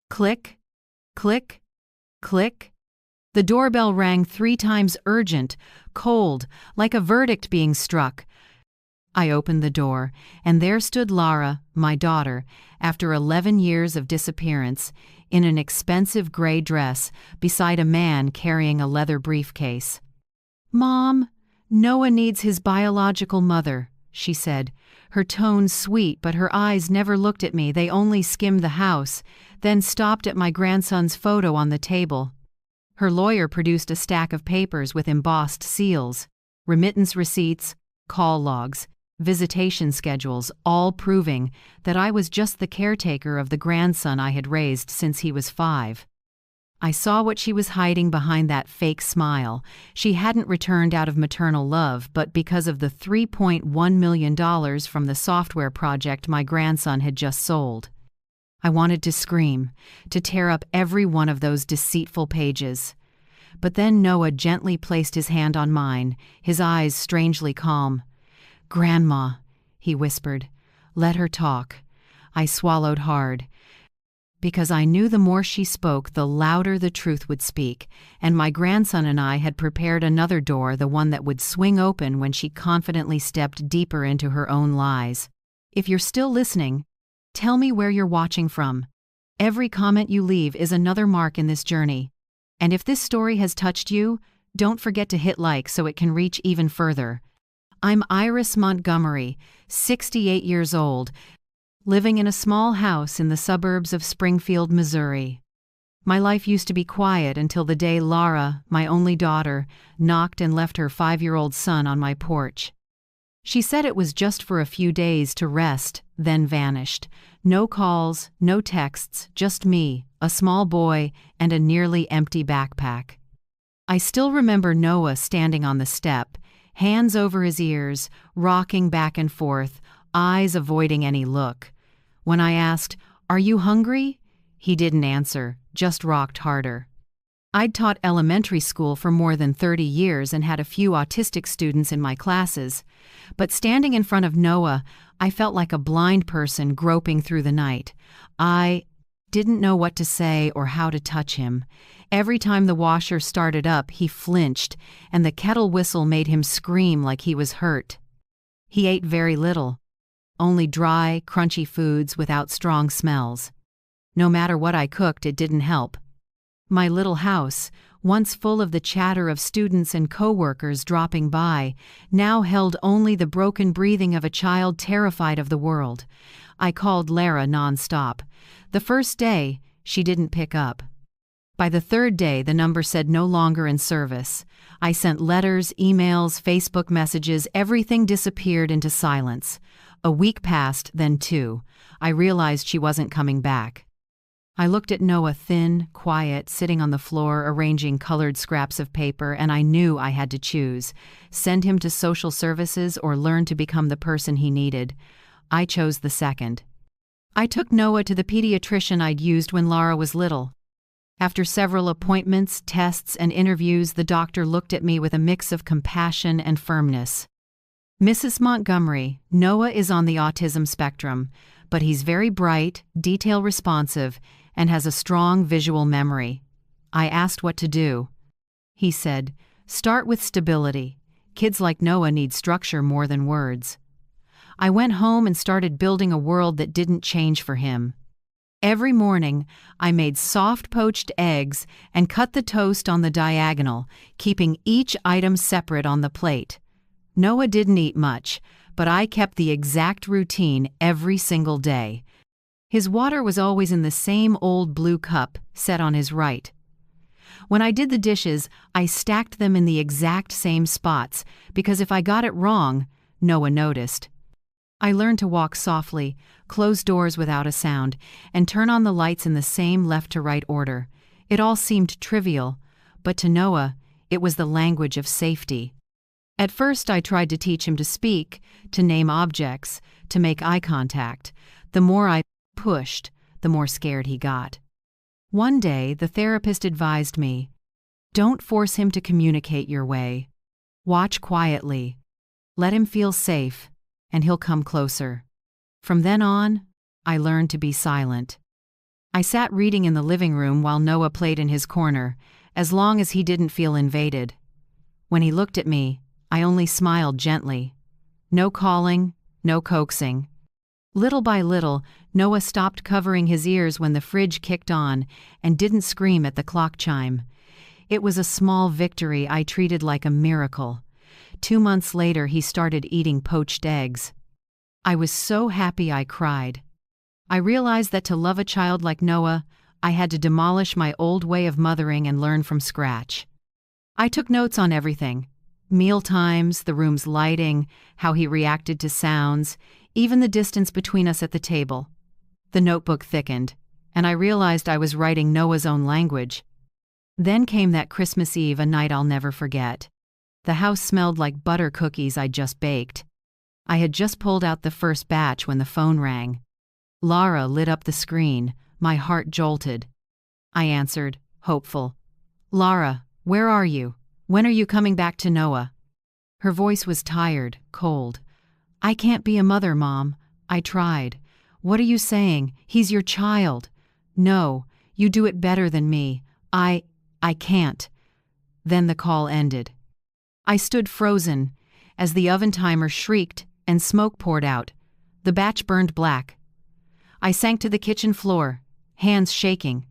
Click, click, click. The doorbell rang 3 times, urgent, cold, like a verdict being struck. I opened the door, and there stood Lara, my daughter, after 11 years of disappearance, in an expensive gray dress, beside a man carrying a leather briefcase. "Mom, Noah needs his biological mother," she said, her tone sweet, but her eyes never looked at me. They only skimmed the house, then stopped at my grandson's photo on the table. Her lawyer produced a stack of papers with embossed seals, remittance receipts, call logs, visitation schedules, all proving that I was just the caretaker of the grandson I had raised since he was 5. I saw what she was hiding behind that fake smile. She hadn't returned out of maternal love, but because of the $3.1 million from the software project my grandson had just sold. I wanted to scream, to tear up every one of those deceitful pages. But then Noah gently placed his hand on mine, his eyes strangely calm. "Grandma," he whispered, "let her talk." I swallowed hard, because I knew the more she spoke, the louder the truth would speak, and my grandson and I had prepared another door, the one that would swing open when she confidently stepped deeper into her own lies. If you're still listening, tell me where you're watching from. Every comment you leave is another mark in this journey. And if this story has touched you, don't forget to hit like so it can reach even further. I'm Iris Montgomery, 68 years old, living in a small house in the suburbs of Springfield, Missouri. My life used to be quiet until the day Lara, my only daughter, knocked and left her 5-year-old son on my porch. She said it was just for a few days to rest, then vanished. No calls, no texts, just me, a small boy, and a nearly empty backpack. I still remember Noah standing on the step, hands over his ears, rocking back and forth, eyes avoiding any look. When I asked, "Are you hungry?" he didn't answer, just rocked harder. I'd taught elementary school for more than 30 years and had a few autistic students in my classes, but standing in front of Noah, I felt like a blind person groping through the night. I didn't know what to say or how to touch him. Every time the washer started up, he flinched, and the kettle whistle made him scream like he was hurt. He ate very little, only dry, crunchy foods without strong smells. No matter what I cooked, it didn't help. My little house, once full of the chatter of students and coworkers dropping by, now held only the broken breathing of a child terrified of the world. I called Lara nonstop. The first day, she didn't pick up. By the third day, the number said no longer in service. I sent letters, emails, Facebook messages, everything disappeared into silence. A week passed, then 2. I realized she wasn't coming back. I looked at Noah, thin, quiet, sitting on the floor arranging colored scraps of paper, and I knew I had to choose: send him to social services or learn to become the person he needed. I chose the second. I took Noah to the pediatrician I'd used when Lara was little. After several appointments, tests, and interviews, the doctor looked at me with a mix of compassion and firmness. "Mrs. Montgomery, Noah is on the autism spectrum, but he's very bright, detail-responsive, and has a strong visual memory." I asked what to do. He said, "Start with stability. Kids like Noah need structure more than words." I went home and started building a world that didn't change for him. Every morning, I made soft poached eggs and cut the toast on the diagonal, keeping each item separate on the plate. Noah didn't eat much, but I kept the exact routine every single day. His water was always in the same old blue cup, set on his right. When I did the dishes, I stacked them in the exact same spots, because if I got it wrong, Noah noticed. I learned to walk softly, close doors without a sound, and turn on the lights in the same left-to-right order. It all seemed trivial, but to Noah, it was the language of safety. At first, I tried to teach him to speak, to name objects, to make eye contact. The more I pushed, the more scared he got. One day, the therapist advised me, "Don't force him to communicate your way. Watch quietly. Let him feel safe, and he'll come closer." From then on, I learned to be silent. I sat reading in the living room while Noah played in his corner, as long as he didn't feel invaded. When he looked at me, I only smiled gently. No calling, no coaxing. Little by little, Noah stopped covering his ears when the fridge kicked on and didn't scream at the clock chime. It was a small victory I treated like a miracle. 2 months later, he started eating poached eggs. I was so happy I cried. I realized that to love a child like Noah, I had to demolish my old way of mothering and learn from scratch. I took notes on everything: meal times, the room's lighting, how he reacted to sounds, even the distance between us at the table. The notebook thickened, and I realized I was writing Noah's own language. Then came that Christmas Eve, a night I'll never forget. The house smelled like butter cookies I'd just baked. I had just pulled out the first batch when the phone rang. Lara lit up the screen. My heart jolted. I answered, hopeful. "Lara, where are you? When are you coming back to Noah?" Her voice was tired, cold. "I can't be a mother, Mom." I tried. "What are you saying? He's your child." "No, you do it better than me. I can't." Then the call ended. I stood frozen as the oven timer shrieked and smoke poured out. The batch burned black. I sank to the kitchen floor, hands shaking.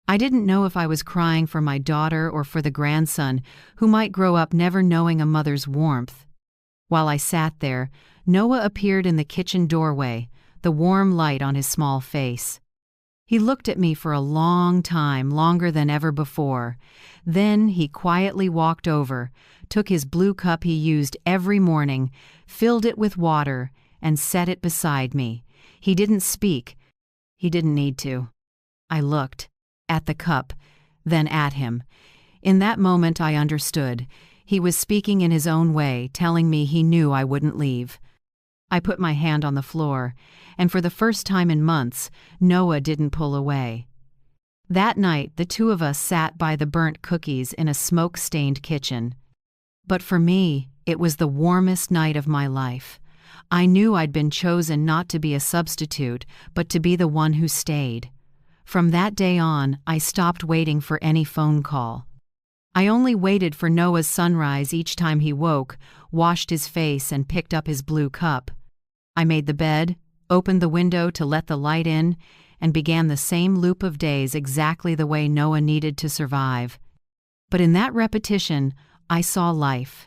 I didn't know if I was crying for my daughter or for the grandson who might grow up never knowing a mother's warmth. While I sat there, Noah appeared in the kitchen doorway, the warm light on his small face. He looked at me for a long time, longer than ever before. Then he quietly walked over, took his blue cup he used every morning, filled it with water, and set it beside me. He didn't speak. He didn't need to. I looked, at the cup, then at him. In that moment I understood. He was speaking in his own way, telling me he knew I wouldn't leave. I put my hand on the floor, and for the first time in months, Noah didn't pull away. That night, the two of us sat by the burnt cookies in a smoke-stained kitchen. But for me, it was the warmest night of my life. I knew I'd been chosen not to be a substitute, but to be the one who stayed. From that day on, I stopped waiting for any phone call. I only waited for Noah's sunrise each time he woke, washed his face, and picked up his blue cup. I made the bed, opened the window to let the light in, and began the same loop of days exactly the way Noah needed to survive. But in that repetition, I saw life.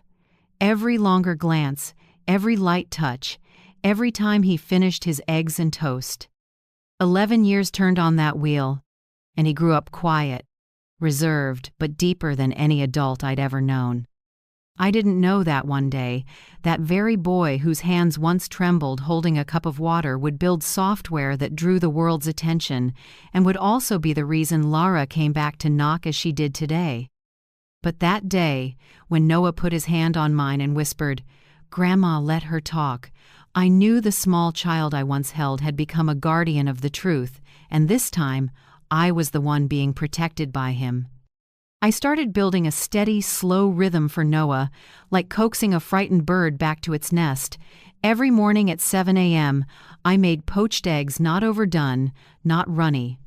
Every longer glance, every light touch, every time he finished his eggs and toast. 11 years turned on that wheel, and he grew up quiet, reserved, but deeper than any adult I'd ever known. I didn't know that one day, that very boy whose hands once trembled holding a cup of water would build software that drew the world's attention and would also be the reason Lara came back to knock as she did today. But that day, when Noah put his hand on mine and whispered, "Grandma, let her talk," I knew the small child I once held had become a guardian of the truth, and this time, I was the one being protected by him. I started building a steady, slow rhythm for Noah, like coaxing a frightened bird back to its nest. Every morning at 7 a.m., I made poached eggs not overdone, not runny.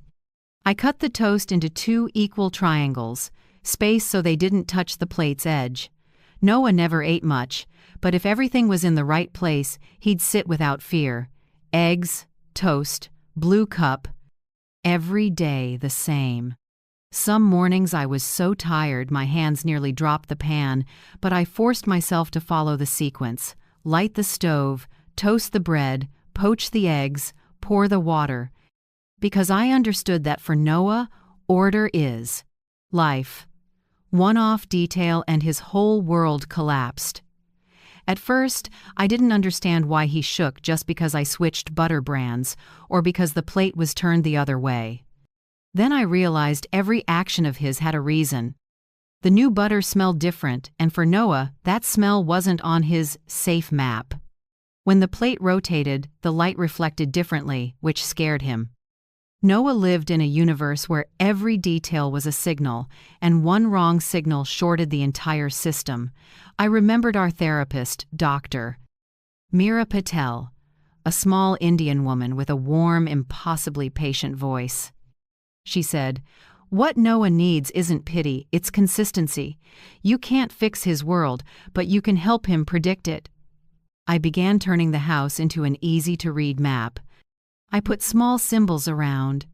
I cut the toast into 2 equal triangles, spaced so they didn't touch the plate's edge. Noah never ate much, but if everything was in the right place, he'd sit without fear. Eggs, toast, blue cup, every day the same. Some mornings I was so tired my hands nearly dropped the pan, but I forced myself to follow the sequence. Light the stove, toast the bread, poach the eggs, pour the water. Because I understood that for Noah, order is life. One off detail and his whole world collapsed. At first, I didn't understand why he shook just because I switched butter brands, or because the plate was turned the other way. Then I realized every action of his had a reason. The new butter smelled different, and for Noah, that smell wasn't on his safe map. When the plate rotated, the light reflected differently, which scared him. Noah lived in a universe where every detail was a signal, and one wrong signal shorted the entire system. I remembered our therapist, Dr. Meera Patel, a small Indian woman with a warm, impossibly patient voice. She said, "What Noah needs isn't pity, it's consistency. You can't fix his world, but you can help him predict it." I began turning the house into an easy-to-read map. I put small symbols around.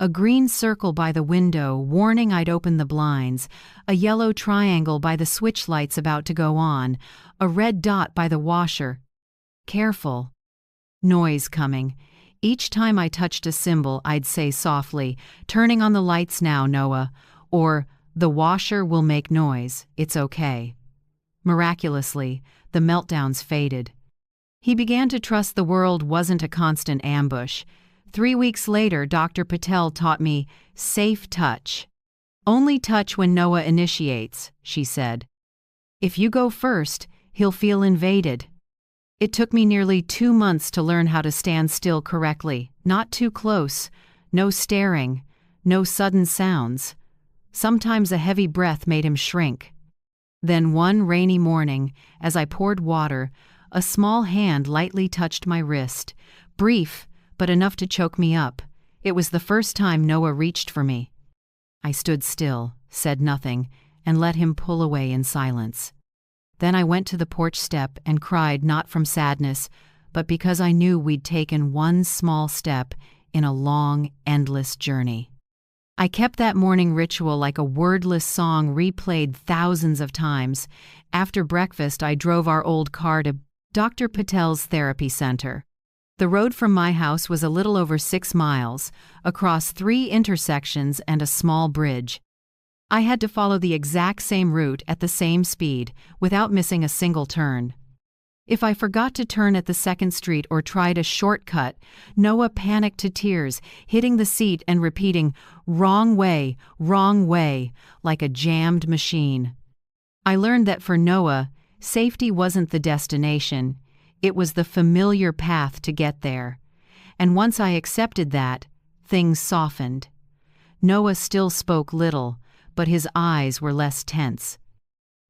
A green circle by the window, warning I'd open the blinds, a yellow triangle by the switch lights about to go on, a red dot by the washer. Careful. Noise coming. Each time I touched a symbol, I'd say softly, "Turning on the lights now, Noah," or "The washer will make noise, it's okay." Miraculously, the meltdowns faded. He began to trust the world wasn't a constant ambush. 3 weeks later, Dr. Patel taught me safe touch. "Only touch when Noah initiates," she said. "If you go first, he'll feel invaded." It took me nearly 2 months to learn how to stand still correctly, not too close, no staring, no sudden sounds. Sometimes a heavy breath made him shrink. Then one rainy morning, as I poured water, a small hand lightly touched my wrist, brief, but enough to choke me up. It was the first time Noah reached for me. I stood still, said nothing, and let him pull away in silence. Then I went to the porch step and cried, not from sadness, but because I knew we'd taken one small step in a long, endless journey. I kept that morning ritual like a wordless song replayed thousands of times. After breakfast, I drove our old car to Dr. Patel's therapy center. The road from my house was a little over 6 miles, across 3 intersections and a small bridge. I had to follow the exact same route at the same speed, without missing a single turn. If I forgot to turn at the second street or tried a shortcut, Noah panicked to tears, hitting the seat and repeating, wrong way," like a jammed machine. I learned that for Noah, safety wasn't the destination, it was the familiar path to get there. And once I accepted that, things softened. Noah still spoke little, but his eyes were less tense.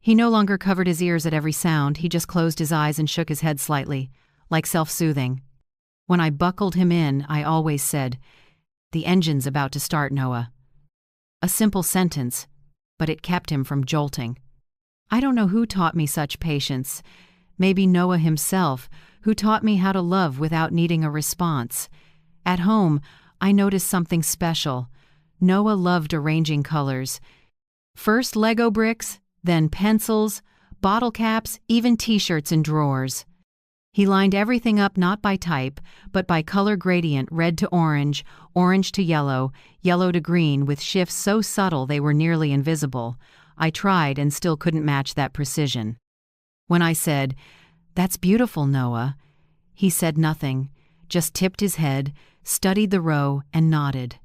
He no longer covered his ears at every sound, he just closed his eyes and shook his head slightly, like self-soothing. When I buckled him in, I always said, "The engine's about to start, Noah." A simple sentence, but it kept him from jolting. I don't know who taught me such patience. Maybe Noah himself, who taught me how to love without needing a response. At home, I noticed something special. Noah loved arranging colors. First Lego bricks, then pencils, bottle caps, even t-shirts in drawers. He lined everything up not by type, but by color gradient, red to orange, orange to yellow, yellow to green, with shifts so subtle they were nearly invisible. I tried and still couldn't match that precision. When I said, "That's beautiful, Noah," he said nothing, just tipped his head, studied the row, and nodded.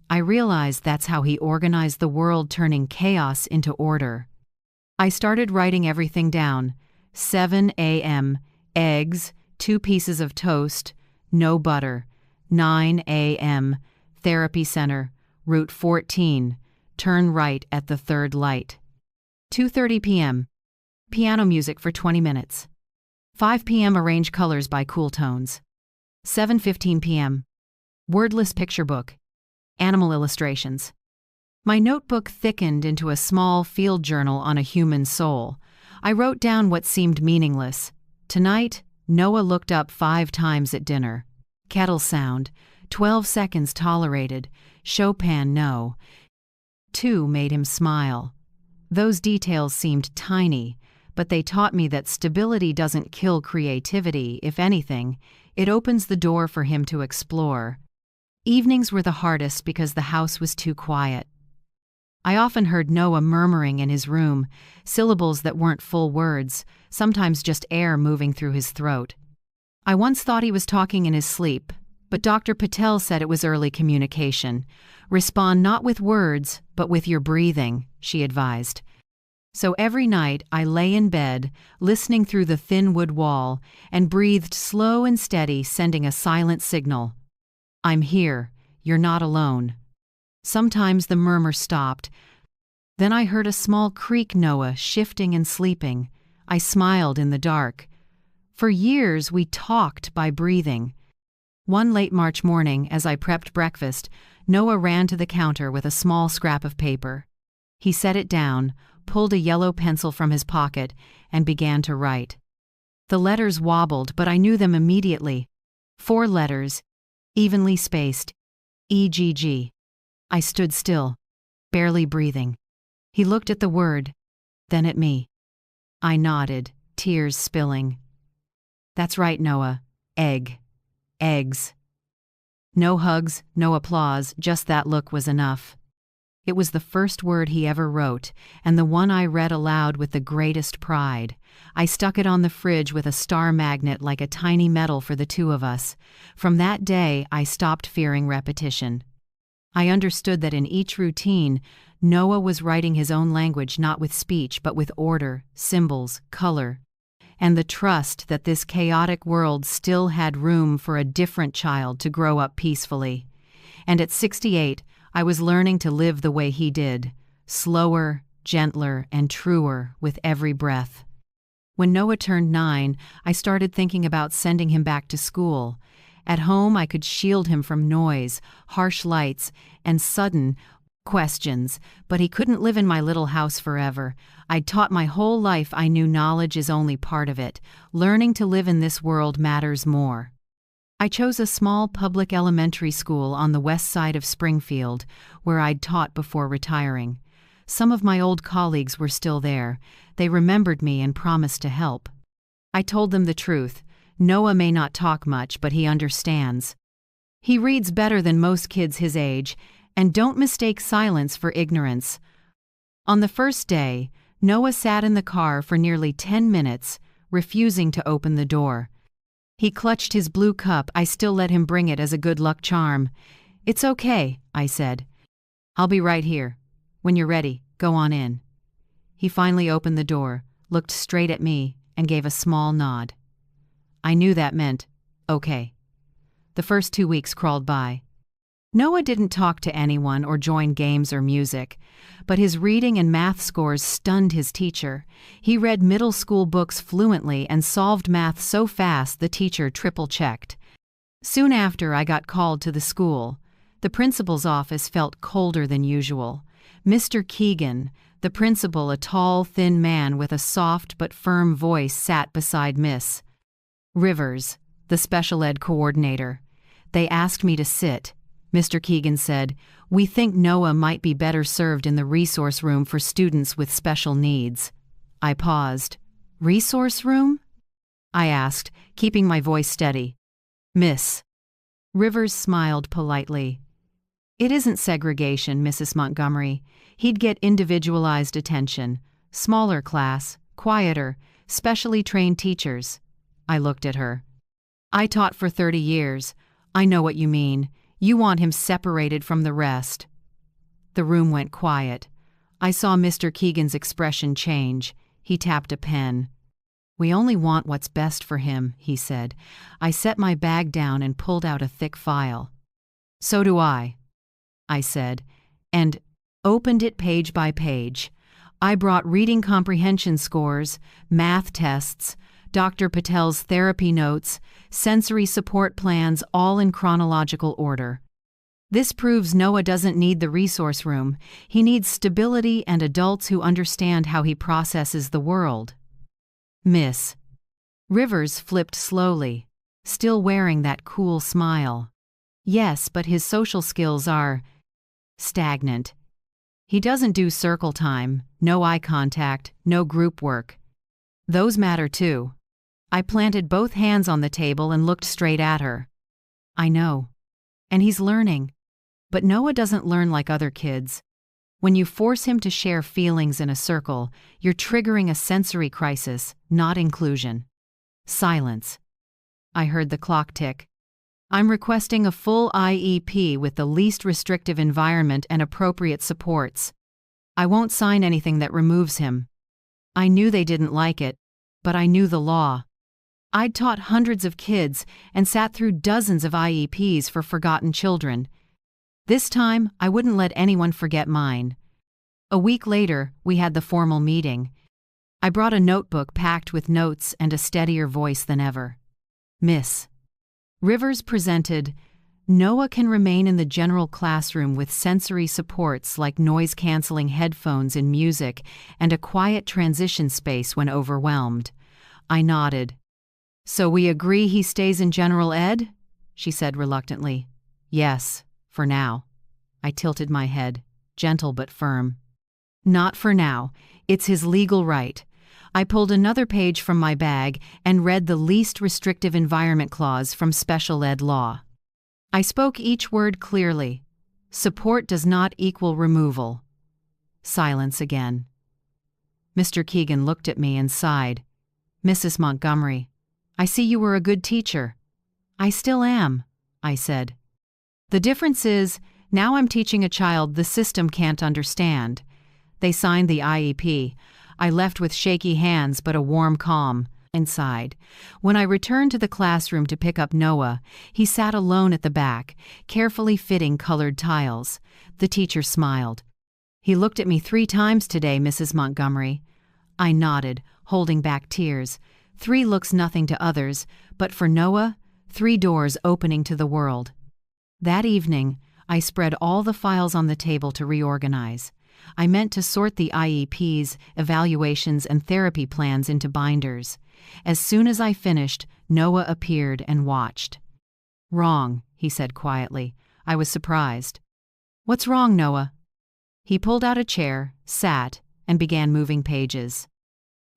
I realized that's how he organized the world, turning chaos into order. I started writing everything down. 7 a.m., eggs, 2 pieces of toast, no butter. 9 a.m., therapy center, Route 14, turn right at the 3rd light. 2:30 p.m., piano music for 20 minutes. 5 p.m., arrange colors by cool tones. 7:15 p.m., wordless picture book, animal illustrations. My notebook thickened into a small field journal on a human soul. I wrote down what seemed meaningless. Tonight, Noah looked up 5 times at dinner. Kettle sound, 12 seconds tolerated. Chopin, no. 2 made him smile. Those details seemed tiny, but they taught me that stability doesn't kill creativity. If anything, it opens the door for him to explore. Evenings were the hardest because the house was too quiet. I often heard Noah murmuring in his room, syllables that weren't full words, sometimes just air moving through his throat. I once thought he was talking in his sleep, but Dr. Patel said it was early communication. Respond not with words, but with your breathing, she advised. So every night I lay in bed, listening through the thin wood wall, and breathed slow and steady, sending a silent signal. I'm here, you're not alone. Sometimes the murmur stopped. Then I heard a small creak, Noah shifting and sleeping. I smiled in the dark. For years we talked by breathing. One late March morning, as I prepped breakfast, Noah ran to the counter with a small scrap of paper. He set it down, pulled a yellow pencil from his pocket, and began to write. The letters wobbled, but I knew them immediately. 4 letters, evenly spaced. EGG. I stood still, barely breathing. He looked at the word, then at me. I nodded, tears spilling. That's right, Noah. Egg. Eggs. No hugs, no applause, just that look was enough. It was the first word he ever wrote, and the one I read aloud with the greatest pride. I stuck it on the fridge with a star magnet like a tiny medal for the 2 of us. From that day, I stopped fearing repetition. I understood that in each routine, Noah was writing his own language, not with speech, but with order, symbols, color, and the trust that this chaotic world still had room for a different child to grow up peacefully. And at 68, I was learning to live the way he did, slower, gentler, and truer with every breath. When Noah turned 9, I started thinking about sending him back to school. At home, I could shield him from noise, harsh lights, and sudden questions, but he couldn't live in my little house forever. I'd taught my whole life I knew knowledge is only part of it. Learning to live in this world matters more. I chose a small public elementary school on the west side of Springfield, where I'd taught before retiring. Some of my old colleagues were still there. They remembered me and promised to help. I told them the truth. Noah may not talk much, but he understands. He reads better than most kids his age, and don't mistake silence for ignorance. On the first day, Noah sat in the car for nearly 10 minutes, refusing to open the door. He clutched his blue cup. I still let him bring it as a good luck charm. "It's okay," I said. "I'll be right here. When you're ready, go on in." He finally opened the door, looked straight at me, and gave a small nod. I knew that meant, okay. The first 2 weeks crawled by. Noah didn't talk to anyone or join games or music, but his reading and math scores stunned his teacher. He read middle school books fluently and solved math so fast the teacher triple-checked. Soon after, I got called to the school. The principal's office felt colder than usual. Mr. Keegan, the principal, a tall, thin man with a soft but firm voice, sat beside Miss Rivers, the special ed coordinator. They asked me to sit. Mr. Keegan said, "We think Noah might be better served in the resource room for students with special needs." I paused. "Resource room?" I asked, keeping my voice steady. "Miss." Rivers smiled politely. "It isn't segregation, Mrs. Montgomery. He'd get individualized attention. Smaller class, quieter, specially trained teachers." I looked at her. "I taught for 30 years. I know what you mean. You want him separated from the rest." The room went quiet. I saw Mr. Keegan's expression change. He tapped a pen. "We only want what's best for him," he said. I set my bag down and pulled out a thick file. "So do I," I said, and opened it page by page. I brought reading comprehension scores, math tests, Dr. Patel's therapy notes, sensory support plans, all in chronological order. This proves Noah doesn't need the resource room. He needs stability and adults who understand how he processes the world. Miss Rivers flipped slowly, still wearing that cool smile. "Yes, but his social skills are stagnant. He doesn't do circle time, no eye contact, no group work. Those matter too." I planted both hands on the table and looked straight at her. "I know. And he's learning. But Noah doesn't learn like other kids. When you force him to share feelings in a circle, you're triggering a sensory crisis, not inclusion." Silence. I heard the clock tick. "I'm requesting a full IEP with the least restrictive environment and appropriate supports. I won't sign anything that removes him." I knew they didn't like it, but I knew the law. I'd taught hundreds of kids and sat through dozens of IEPs for forgotten children. This time, I wouldn't let anyone forget mine. A week later, we had the formal meeting. I brought a notebook packed with notes and a steadier voice than ever. "Miss Rivers presented, Noah can remain in the general classroom with sensory supports like noise-canceling headphones in music and a quiet transition space when overwhelmed. I nodded. So we agree he stays in general ed? She said reluctantly. Yes, for now. I tilted my head, gentle but firm. Not for now. It's his legal right. I pulled another page from my bag and read the least restrictive environment clause from special ed law. I spoke each word clearly. Support does not equal removal. Silence again. Mr. Keegan looked at me and sighed. Mrs. Montgomery, I see you were a good teacher. I still am, I said. The difference is, now I'm teaching a child the system can't understand. They signed the IEP. I left with shaky hands but a warm calm inside. When I returned to the classroom to pick up Noah, he sat alone at the back, carefully fitting colored tiles. The teacher smiled. He looked at me 3 times today, Mrs. Montgomery. I nodded, holding back tears. 3 looks nothing to others, but for Noah, 3 doors opening to the world. That evening, I spread all the files on the table to reorganize. I meant to sort the IEPs, evaluations, and therapy plans into binders. As soon as I finished, Noah appeared and watched. Wrong, he said quietly. I was surprised. What's wrong, Noah? He pulled out a chair, sat, and began moving pages.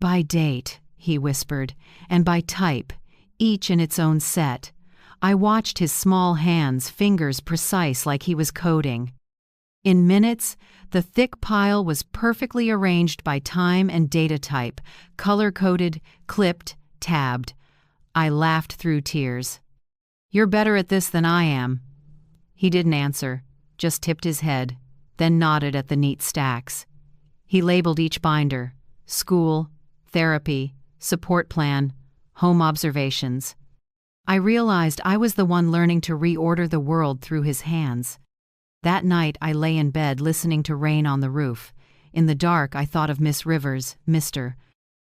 By date, he whispered, and by type, each in its own set. I watched his small hands, fingers precise like he was coding. In minutes, the thick pile was perfectly arranged by time and data type, color-coded, clipped, tabbed. I laughed through tears. You're better at this than I am. He didn't answer, just tipped his head, then nodded at the neat stacks. He labeled each binder: school, therapy, support plan, home observations. I realized I was the one learning to reorder the world through his hands. That night I lay in bed listening to rain on the roof. In the dark I thought of Miss Rivers, Mr.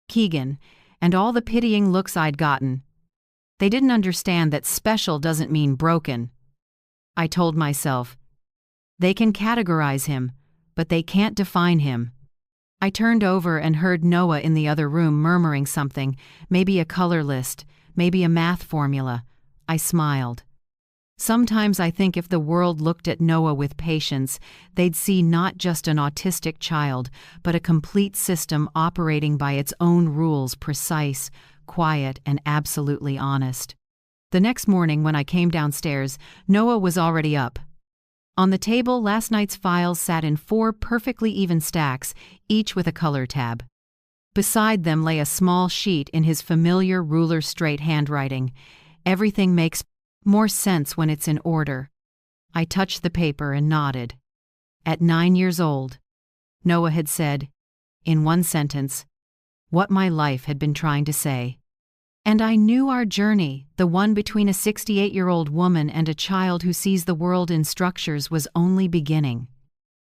Keegan, and all the pitying looks I'd gotten. They didn't understand that special doesn't mean broken. I told myself, they can categorize him, but they can't define him. I turned over and heard Noah in the other room murmuring something, maybe a color list, maybe a math formula. I smiled. Sometimes I think if the world looked at Noah with patience, they'd see not just an autistic child, but a complete system operating by its own rules, precise, quiet, and absolutely honest. The next morning when I came downstairs, Noah was already up. On the table, last night's files sat in 4 perfectly even stacks, each with a color tab. Beside them lay a small sheet in his familiar ruler-straight handwriting. Everything makes more sense when it's in order. I touched the paper and nodded. At 9 years old, Noah had said, in one sentence, what my life had been trying to say. And I knew our journey, the one between a 68-year-old woman and a child who sees the world in structures, was only beginning.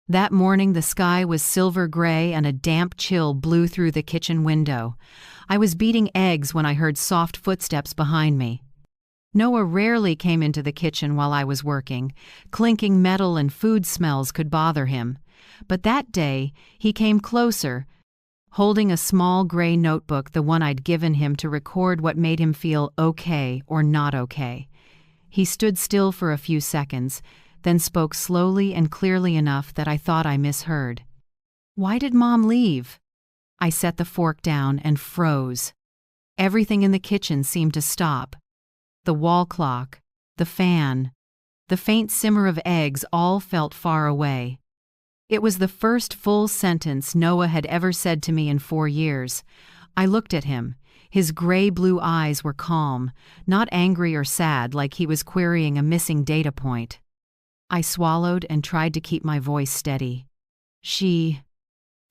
That morning the sky was silver gray and a damp chill blew through the kitchen window. I was beating eggs when I heard soft footsteps behind me. Noah rarely came into the kitchen while I was working. Clinking metal and food smells could bother him. But that day, he came closer, holding a small gray notebook, the one I'd given him to record what made him feel okay or not okay. He stood still for a few seconds, then spoke slowly and clearly enough that I thought I misheard. Why did Mom leave? I set the fork down and froze. Everything in the kitchen seemed to stop. The wall clock, the fan, the faint simmer of eggs all felt far away. It was the first full sentence Noah had ever said to me in 4 years. I looked at him. His gray-blue eyes were calm, not angry or sad like he was querying a missing data point. I swallowed and tried to keep my voice steady. She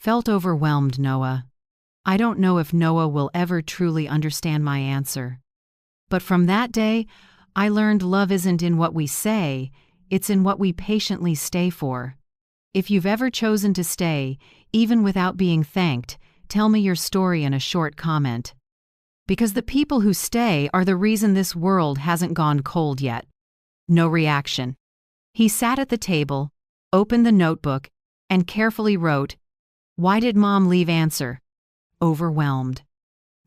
felt overwhelmed, Noah. I don't know if Noah will ever truly understand my answer. But from that day, I learned love isn't in what we say, it's in what we patiently stay for. If you've ever chosen to stay, even without being thanked, tell me your story in a short comment. Because the people who stay are the reason this world hasn't gone cold yet. No reaction. He sat at the table, opened the notebook, and carefully wrote, "Why did Mom leave?" Answer. Overwhelmed.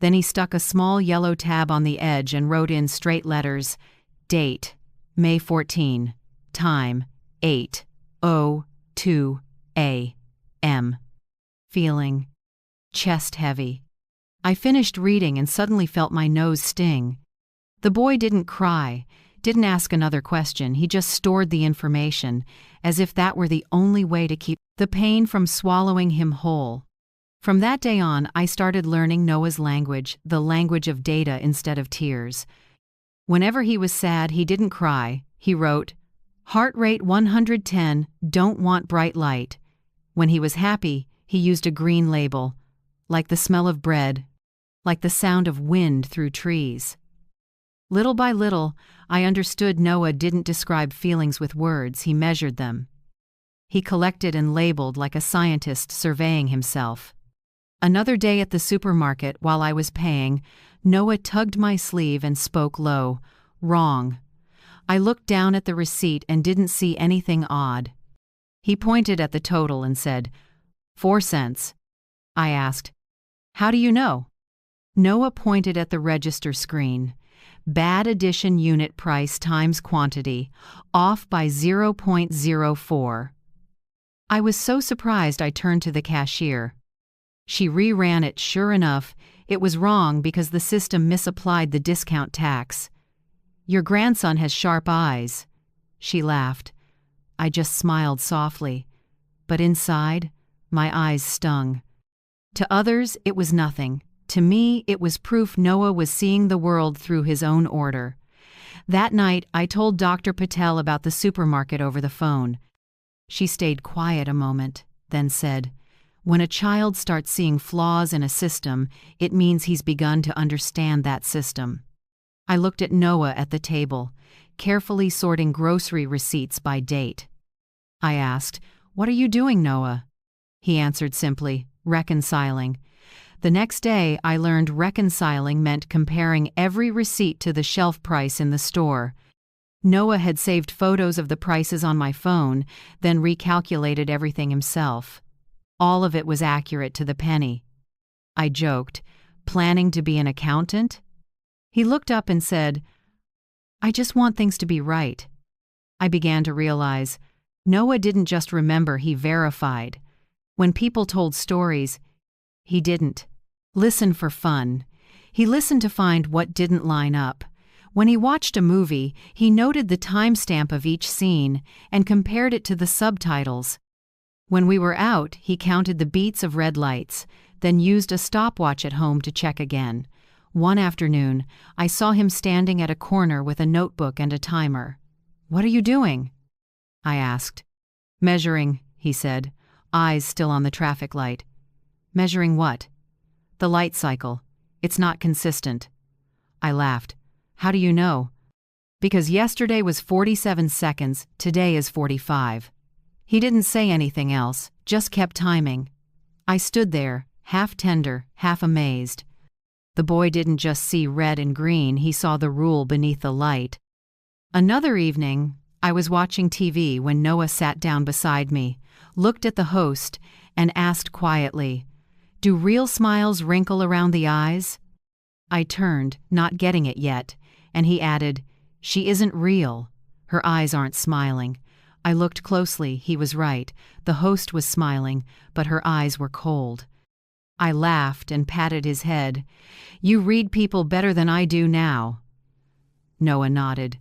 Then he stuck a small yellow tab on the edge and wrote in straight letters, date, May 14, time, 8:02 a.m. Feeling. Chest heavy. I finished reading and suddenly felt my nose sting. The boy didn't cry, didn't ask another question, he just stored the information, as if that were the only way to keep the pain from swallowing him whole. From that day on, I started learning Noah's language, the language of data instead of tears. Whenever he was sad, he didn't cry. He wrote, "Heart rate 110, don't want bright light." When he was happy, he used a green label, like the smell of bread, like the sound of wind through trees. Little by little, I understood Noah didn't describe feelings with words, he measured them. He collected and labeled like a scientist surveying himself. Another day at the supermarket, while I was paying, Noah tugged my sleeve and spoke low, "Wrong." I looked down at the receipt and didn't see anything odd. He pointed at the total and said, 4 cents. I asked, "How do you know?" Noah pointed at the register screen. Bad addition unit price times quantity, off by 0.04. I was so surprised I turned to the cashier. She reran it. Sure enough, it was wrong because the system misapplied the discount tax. "Your grandson has sharp eyes." She laughed. I just smiled softly. But inside, my eyes stung. To others, it was nothing. To me, it was proof Noah was seeing the world through his own order. That night, I told Dr. Patel about the supermarket over the phone. She stayed quiet a moment, then said, "When a child starts seeing flaws in a system, it means he's begun to understand that system." I looked at Noah at the table, carefully sorting grocery receipts by date. I asked, "What are you doing, Noah?" He answered simply, "Reconciling." The next day, I learned reconciling meant comparing every receipt to the shelf price in the store. Noah had saved photos of the prices on my phone, then recalculated everything himself. All of it was accurate to the penny. I joked, "Planning to be an accountant?" He looked up and said, "I just want things to be right." I began to realize Noah didn't just remember, he verified. When people told stories, he didn't listen for fun. He listened to find what didn't line up. When he watched a movie, he noted the timestamp of each scene and compared it to the subtitles. When we were out, he counted the beats of red lights, then used a stopwatch at home to check again. One afternoon, I saw him standing at a corner with a notebook and a timer. "What are you doing?" I asked. "Measuring," he said, eyes still on the traffic light. "Measuring what?" "The light cycle. It's not consistent." I laughed. "How do you know?" "Because yesterday was 47 seconds, today is 45. He didn't say anything else, just kept timing. I stood there, half tender, half amazed. The boy didn't just see red and green, he saw the rule beneath the light. Another evening, I was watching TV when Noah sat down beside me, looked at the host, and asked quietly, "Do real smiles wrinkle around the eyes?" I turned, not getting it yet, and he added, "She isn't real. Her eyes aren't smiling." I looked closely, he was right. The host was smiling, but her eyes were cold. I laughed and patted his head. "You read people better than I do now." Noah nodded.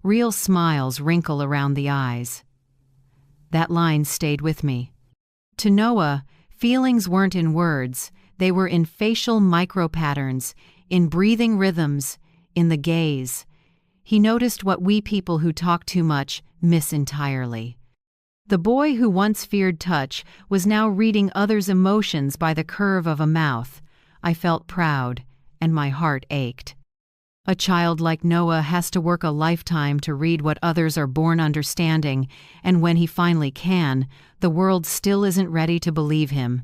Real smiles wrinkle around the eyes. That line stayed with me. To Noah, feelings weren't in words, they were in facial micro-patterns, in breathing rhythms, in the gaze. He noticed what we people who talk too much miss entirely. The boy who once feared touch was now reading others' emotions by the curve of a mouth. I felt proud, and my heart ached. A child like Noah has to work a lifetime to read what others are born understanding, and when he finally can, the world still isn't ready to believe him.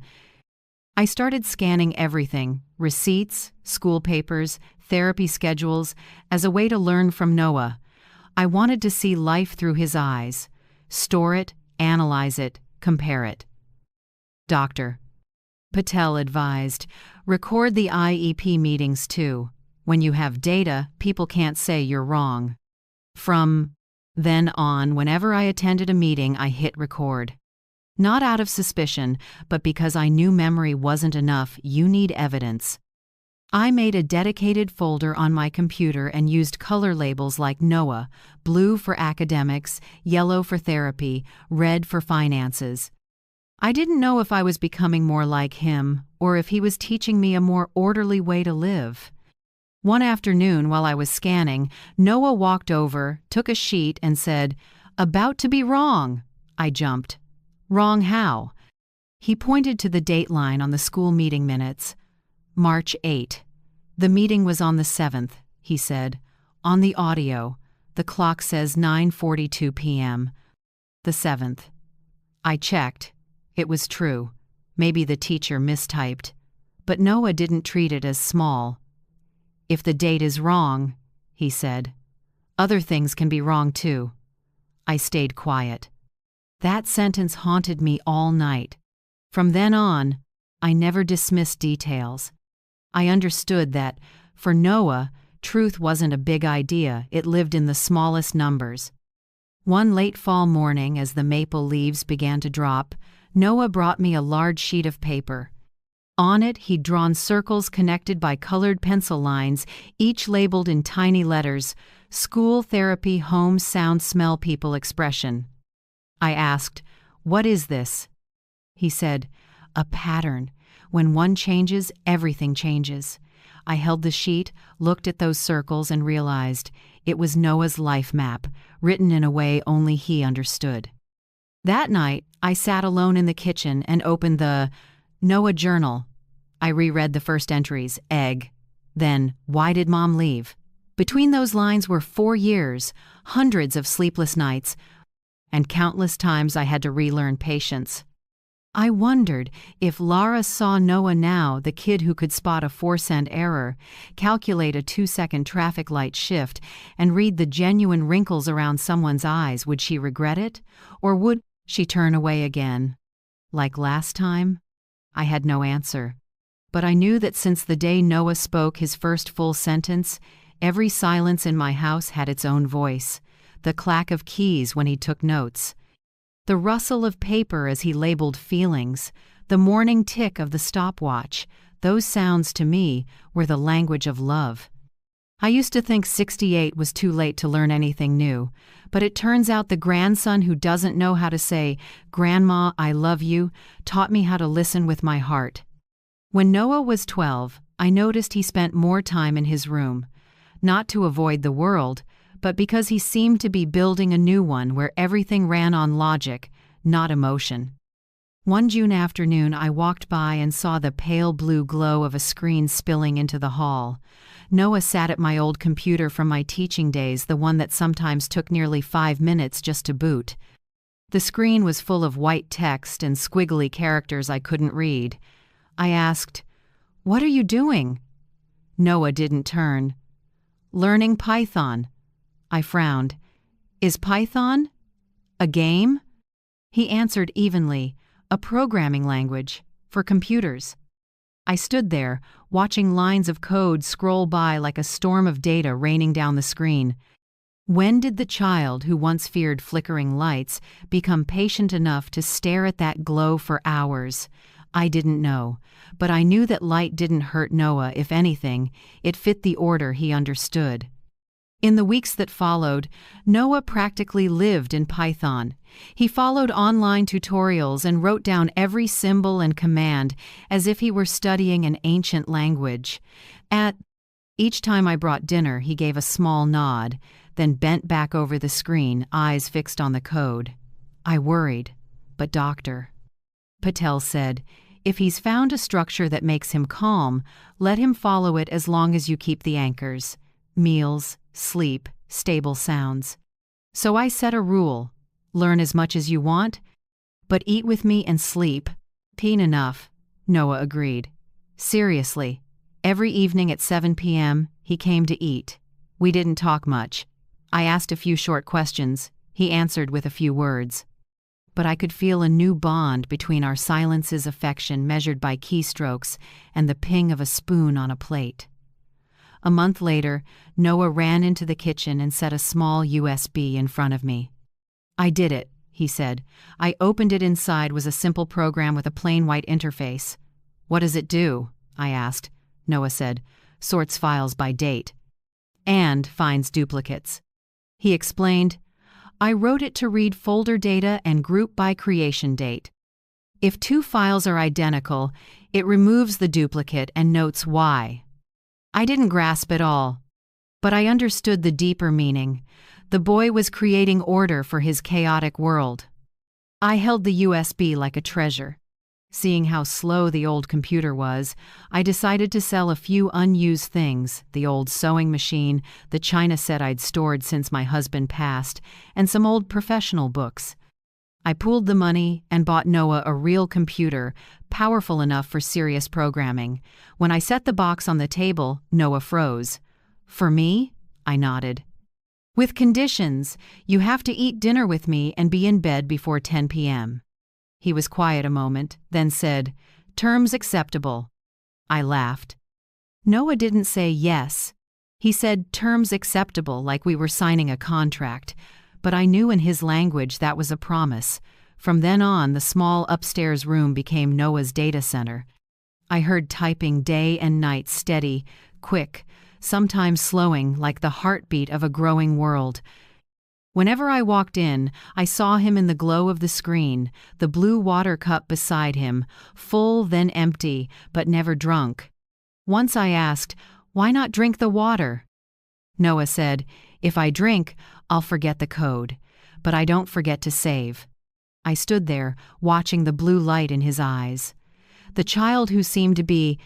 I started scanning everything, receipts, school papers, therapy schedules, as a way to learn from Noah. I wanted to see life through his eyes, store it, analyze it, compare it. Dr. Patel advised, record the IEP meetings too. When you have data, people can't say you're wrong. From then on, whenever I attended a meeting, I hit record. Not out of suspicion, but because I knew memory wasn't enough. You need evidence. I made a dedicated folder on my computer and used color labels like Noah, blue for academics, yellow for therapy, red for finances. I didn't know if I was becoming more like him or if he was teaching me a more orderly way to live. One afternoon while I was scanning, Noah walked over, took a sheet and said, "About to be wrong." I jumped. Wrong how? He pointed to the date line on the school meeting minutes. March 8. The meeting was on the 7th, he said. On the audio, the clock says 9:42 p.m. The 7th. I checked. It was true. Maybe the teacher mistyped. But Noah didn't treat it as small. If the date is wrong, he said, other things can be wrong too. I stayed quiet. That sentence haunted me all night. From then on, I never dismissed details. I understood that, for Noah, truth wasn't a big idea, it lived in the smallest numbers. One late fall morning, as the maple leaves began to drop, Noah brought me a large sheet of paper. On it, he'd drawn circles connected by colored pencil lines, each labeled in tiny letters, School Therapy Home Sound Smell People Expression. I asked, "What is this?" He said, "A pattern. When one changes, everything changes." I held the sheet, looked at those circles, and realized it was Noah's life map, written in a way only he understood. That night, I sat alone in the kitchen and opened the Noah journal. I reread the first entries, egg. Then, why did Mom leave? Between those lines were 4 years, hundreds of sleepless nights, and countless times I had to relearn patience. I wondered if Lara saw Noah now, the kid who could spot a 4-cent error, calculate a 2-second traffic light shift, and read the genuine wrinkles around someone's eyes. Would she regret it? Or would she turn away again? Like last time? I had no answer. But I knew that since the day Noah spoke his first full sentence, every silence in my house had its own voice. The clack of keys when he took notes, the rustle of paper as he labeled feelings, the morning tick of the stopwatch, those sounds to me were the language of love. I used to think 68 was too late to learn anything new, but it turns out the grandson who doesn't know how to say, "Grandma, I love you," taught me how to listen with my heart. When Noah was 12, I noticed he spent more time in his room, not to avoid the world, but because he seemed to be building a new one where everything ran on logic, not emotion. One June afternoon, I walked by and saw the pale blue glow of a screen spilling into the hall. Noah sat at my old computer from my teaching days, the one that sometimes took nearly 5 minutes just to boot. The screen was full of white text and squiggly characters I couldn't read. I asked, "What are you doing?" Noah didn't turn. "Learning Python." I frowned. "Is Python a game?" He answered evenly, "A programming language for computers." I stood there, watching lines of code scroll by like a storm of data raining down the screen. When did the child who once feared flickering lights become patient enough to stare at that glow for hours? I didn't know, but I knew that light didn't hurt Noah. If anything, it fit the order he understood. In the weeks that followed, Noah practically lived in Python. He followed online tutorials and wrote down every symbol and command as if he were studying an ancient language. Each time I brought dinner, he gave a small nod, then bent back over the screen, eyes fixed on the code. I worried, but Dr. Patel said, "If he's found a structure that makes him calm, let him follow it as long as you keep the anchors. Meals, sleep, stable sounds." So I set a rule: learn as much as you want, but eat with me and sleep. Enough. Noah agreed. Seriously, every evening at 7 p.m., he came to eat. We didn't talk much. I asked a few short questions. He answered with a few words. But I could feel a new bond between our silence's affection measured by keystrokes and the ping of a spoon on a plate. A month later, Noah ran into the kitchen and set a small USB in front of me. "I did it," he said. "I opened it. Inside was a simple program with a plain white interface." "What does it do?" I asked. Noah said, "Sorts files by date and finds duplicates." He explained, "I wrote it to read folder data and group by creation date. If two files are identical, it removes the duplicate and notes why." I didn't grasp it all, but I understood the deeper meaning. The boy was creating order for his chaotic world. I held the USB like a treasure. Seeing how slow the old computer was, I decided to sell a few unused things: the old sewing machine, the china set I'd stored since my husband passed, and some old professional books. I pooled the money and bought Noah a real computer, powerful enough for serious programming. When I set the box on the table, Noah froze. "For me?" I nodded. "With conditions. You have to eat dinner with me and be in bed before 10 p.m. He was quiet a moment, then said, "Terms acceptable." I laughed. Noah didn't say yes. He said terms acceptable, like we were signing a contract. But I knew in his language that was a promise. From then on, the small upstairs room became Noah's data center. I heard typing day and night, steady, quick, sometimes slowing like the heartbeat of a growing world. Whenever I walked in, I saw him in the glow of the screen, the blue water cup beside him, full then empty, but never drunk. Once I asked, "Why not drink the water?" Noah said, "If I drink, I'll forget the code, but I don't forget to save." I stood there, watching the blue light in his eyes. The child who seemed to be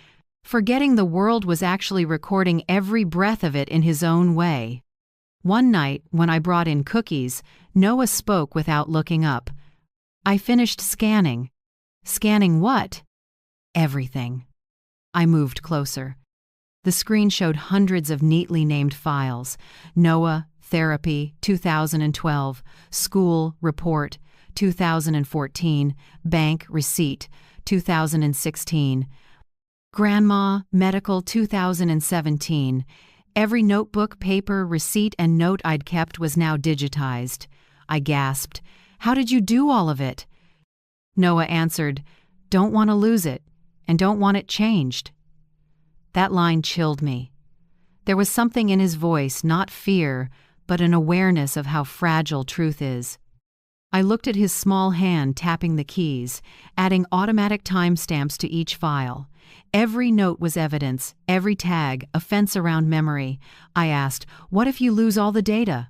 forgetting the world was actually recording every breath of it in his own way. One night, when I brought in cookies, Noah spoke without looking up. "I finished scanning." "Scanning what?" "Everything." I moved closer. The screen showed hundreds of neatly named files: Noah, Therapy, 2012, School, Report, 2014, Bank, Receipt, 2016, Grandma, Medical, 2017. Every notebook, paper, receipt, and note I'd kept was now digitized. I gasped, "How did you do all of it?" Noah answered, "Don't want to lose it, and don't want it changed." That line chilled me. There was something in his voice, not fear, but an awareness of how fragile truth is. I looked at his small hand tapping the keys, adding automatic timestamps to each file. Every note was evidence, every tag, a fence around memory. I asked, "What if you lose all the data?"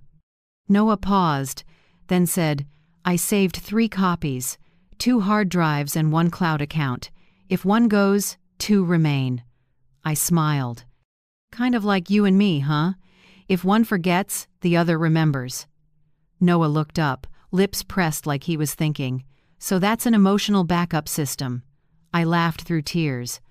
Noah paused, then said, "I saved 3 copies, 2 hard drives and 1 cloud account. If one goes, 2 remain." I smiled. "Kind of like you and me, huh? If one forgets, the other remembers." Noah looked up, lips pressed like he was thinking. "So that's an emotional backup system." I laughed through tears.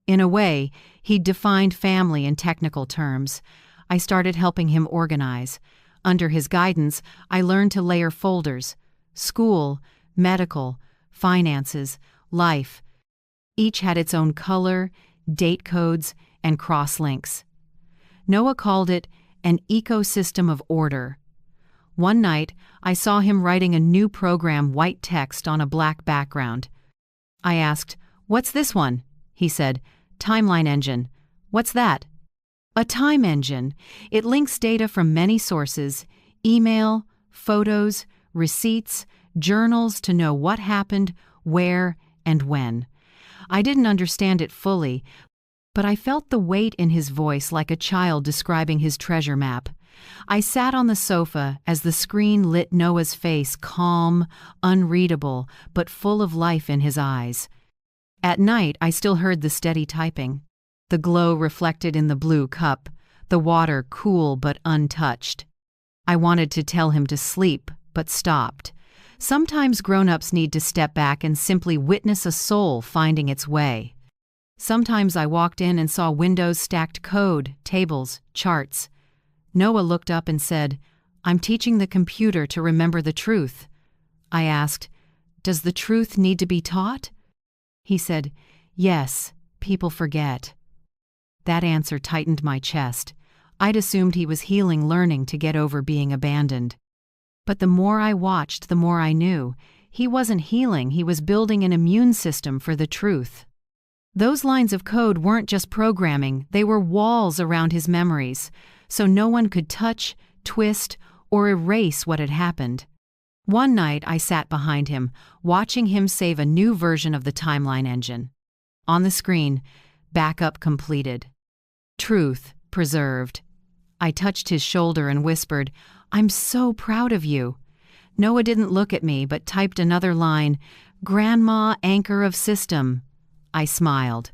In a way, he'd defined family in technical terms. I started helping him organize. Under his guidance, I learned to layer folders: school, medical, finances, life. Each had its own color, date codes, and cross-links. Noah called it an ecosystem of order. One night, I saw him writing a new program, white text on a black background. I asked, "What's this one?" He said, "Timeline engine." "What's that?" "A time engine. It links data from many sources: email, photos, receipts, journals, to know what happened, where, and when." I didn't understand it fully, but I felt the weight in his voice like a child describing his treasure map. I sat on the sofa as the screen lit Noah's face, calm, unreadable, but full of life in his eyes. At night, I still heard the steady typing, the glow reflected in the blue cup, the water cool but untouched. I wanted to tell him to sleep, but stopped. Sometimes grown-ups need to step back and simply witness a soul finding its way. Sometimes I walked in and saw windows stacked code, tables, charts. Noah looked up and said, "I'm teaching the computer to remember the truth." I asked, "Does the truth need to be taught?" He said, "Yes, people forget." That answer tightened my chest. I'd assumed he was healing learning to get over being abandoned. But the more I watched, the more I knew. He wasn't healing, he was building an immune system for the truth. Those lines of code weren't just programming, they were walls around his memories, so no one could touch, twist, or erase what had happened. One night I sat behind him, watching him save a new version of the timeline engine. On the screen, backup completed. Truth preserved. I touched his shoulder and whispered, "I'm so proud of you." Noah didn't look at me but typed another line, "Grandma, anchor of system." I smiled.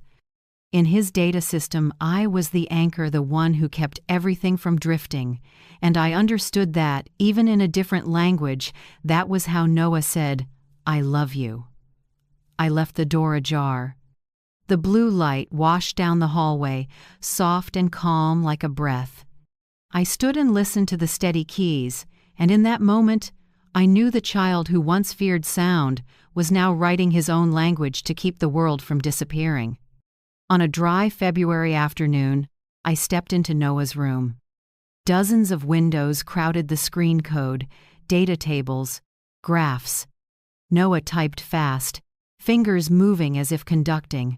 In his data system, I was the anchor, the one who kept everything from drifting, and I understood that, even in a different language, that was how Noah said, "I love you." I left the door ajar. The blue light washed down the hallway, soft and calm like a breath. I stood and listened to the steady keys, and in that moment, I knew the child who once feared sound was now writing his own language to keep the world from disappearing. On a dry February afternoon, I stepped into Noah's room. Dozens of windows crowded the screen code, data tables, graphs. Noah typed fast, fingers moving as if conducting.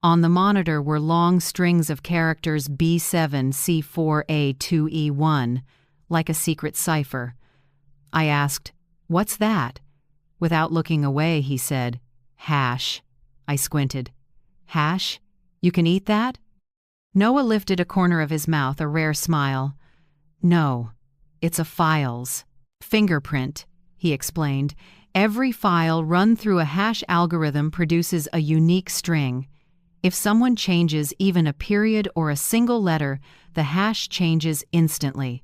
On the monitor were long strings of characters B7C4A2E1, like a secret cipher. I asked, "What's that?" Without looking away, he said, "Hash." I squinted. "Hash? You can eat that?" Noah lifted a corner of his mouth, a rare smile. "No, it's a files. Fingerprint," he explained. "Every file run through a hash algorithm produces a unique string. If someone changes even a period or a single letter, the hash changes instantly.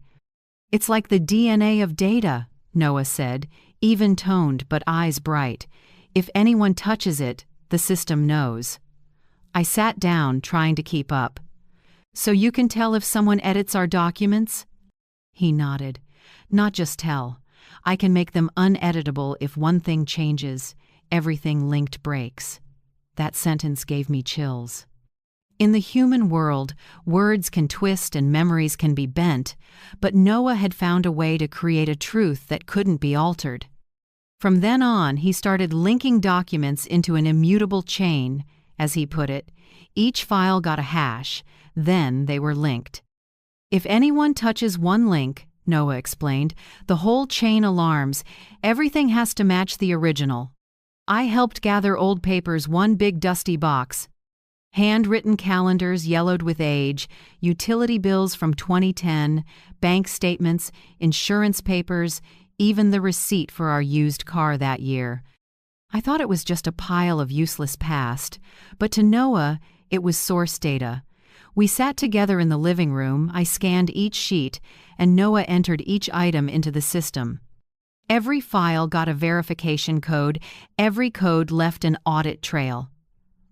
It's like the DNA of data," Noah said, even-toned but eyes bright. "If anyone touches it, the system knows." I sat down, trying to keep up. "So you can tell if someone edits our documents?" He nodded. "Not just tell. I can make them uneditable if one thing changes. Everything linked breaks." That sentence gave me chills. In the human world, words can twist and memories can be bent, but Noah had found a way to create a truth that couldn't be altered. From then on, he started linking documents into an immutable chain, as he put it. Each file got a hash, then they were linked. "If anyone touches one link," Noah explained, "the whole chain alarms. Everything has to match the original." I helped gather old papers, one big dusty box. Handwritten calendars yellowed with age, utility bills from 2010, bank statements, insurance papers, even the receipt for our used car that year. I thought it was just a pile of useless past, but to Noah, it was source data. We sat together in the living room, I scanned each sheet, and Noah entered each item into the system. Every file got a verification code, every code left an audit trail.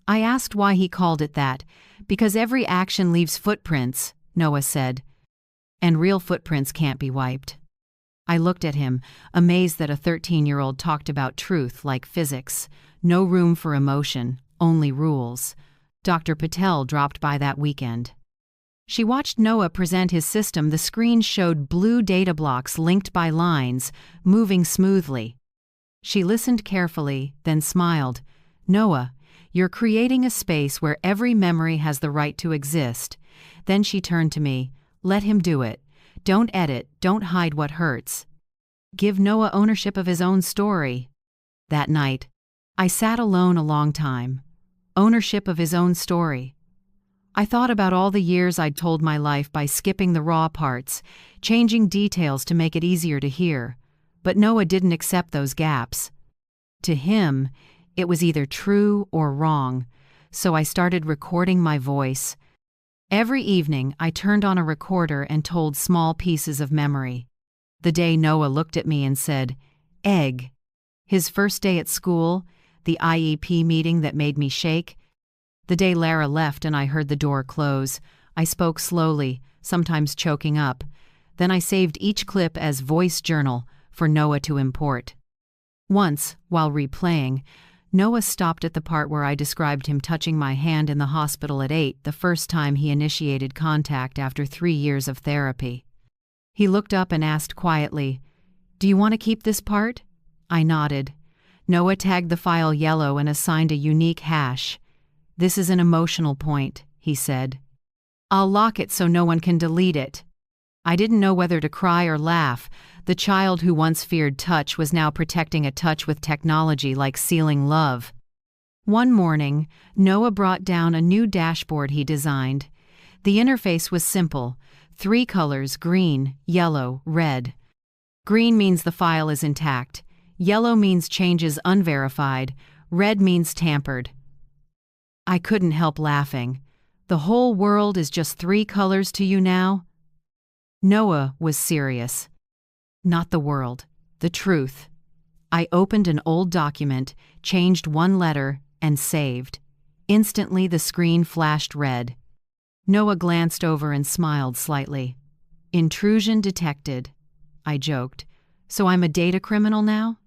I asked why he called it that. "Because every action leaves footprints," Noah said. "And real footprints can't be wiped." I looked at him, amazed that a 13-year-old talked about truth like physics. No room for emotion, only rules. Dr. Patel dropped by that weekend. She watched Noah present his system. The screen showed blue data blocks linked by lines, moving smoothly. She listened carefully, then smiled. "Noah, you're creating a space where every memory has the right to exist." Then she turned to me. "Let him do it. Don't edit, don't hide what hurts. Give Noah ownership of his own story." That night, I sat alone a long time. Ownership of his own story. I thought about all the years I'd told my life by skipping the raw parts, changing details to make it easier to hear. But Noah didn't accept those gaps. To him, it was either true or wrong, so I started recording my voice. Every evening, I turned on a recorder and told small pieces of memory. The day Noah looked at me and said, "Egg," His first day at school, the IEP meeting that made me shake. The day Lara left and I heard the door close. I spoke slowly, sometimes choking up. Then I saved each clip as voice journal for Noah to import. Once, while replaying, Noah stopped at the part where I described him touching my hand in the hospital at 8, the first time he initiated contact after 3 years of therapy. He looked up and asked quietly, "Do you want to keep this part?" I nodded. Noah tagged the file yellow and assigned a unique hash. "This is an emotional point," he said. "I'll lock it so no one can delete it." I didn't know whether to cry or laugh. The child who once feared touch was now protecting a touch with technology like sealing love. One morning, Noah brought down a new dashboard he designed. The interface was simple: 3 colors, green, yellow, red. Green means the file is intact. Yellow means changes unverified. Red means tampered. I couldn't help laughing. The whole world is just 3 colors to you now? Noah was serious. Not the world, the truth. I opened an old document, changed 1 letter, and saved. Instantly the screen flashed red. Noah glanced over and smiled slightly. "Intrusion detected," I joked. "So I'm a data criminal now?"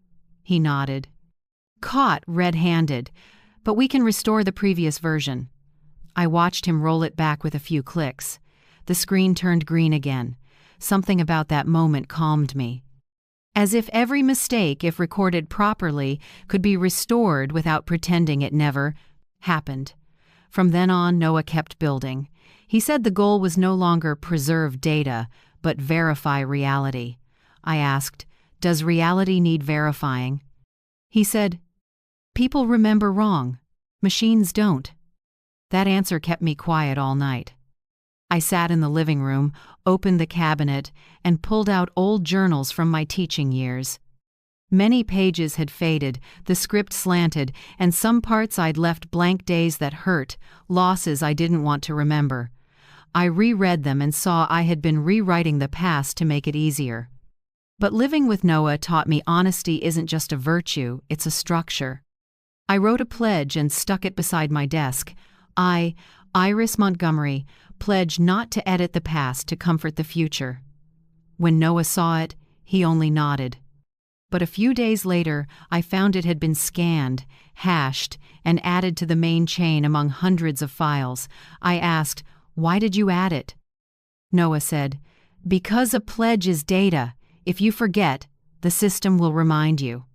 He nodded. "Caught red-handed, but we can restore the previous version." I watched him roll it back with a few clicks. The screen turned green again. Something about that moment calmed me. As if every mistake, if recorded properly, could be restored without pretending it never happened. From then on, Noah kept building. He said the goal was no longer preserve data, but verify reality. I asked, "Does reality need verifying?" He said, "People remember wrong. Machines don't." That answer kept me quiet all night. I sat in the living room, opened the cabinet, and pulled out old journals from my teaching years. Many pages had faded, the script slanted, and some parts I'd left blank, days that hurt, losses I didn't want to remember. I reread them and saw I had been rewriting the past to make it easier. But living with Noah taught me honesty isn't just a virtue, it's a structure. I wrote a pledge and stuck it beside my desk. I, Iris Montgomery, pledge not to edit the past to comfort the future. When Noah saw it, he only nodded. But a few days later, I found it had been scanned, hashed, and added to the main chain among hundreds of files. I asked, "Why did you add it?" Noah said, "Because a pledge is data. If you forget, the system will remind you."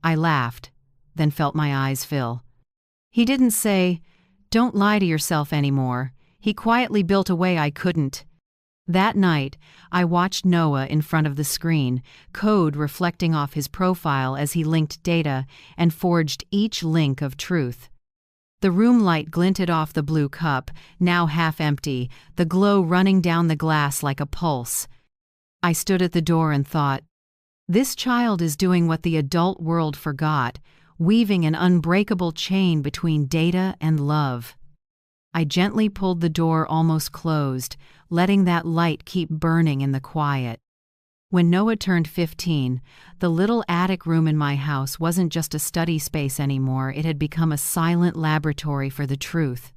I laughed, then felt my eyes fill. He didn't say, "Don't lie to yourself anymore." He quietly built a way I couldn't. That night, I watched Noah in front of the screen, code reflecting off his profile as he linked data and forged each link of truth. The room light glinted off the blue cup, now half empty, the glow running down the glass like a pulse. I stood at the door and thought, this child is doing what the adult world forgot, weaving an unbreakable chain between data and love. I gently pulled the door almost closed, letting that light keep burning in the quiet. When Noah turned 15, the little attic room in my house wasn't just a study space anymore, it had become a silent laboratory for the truth.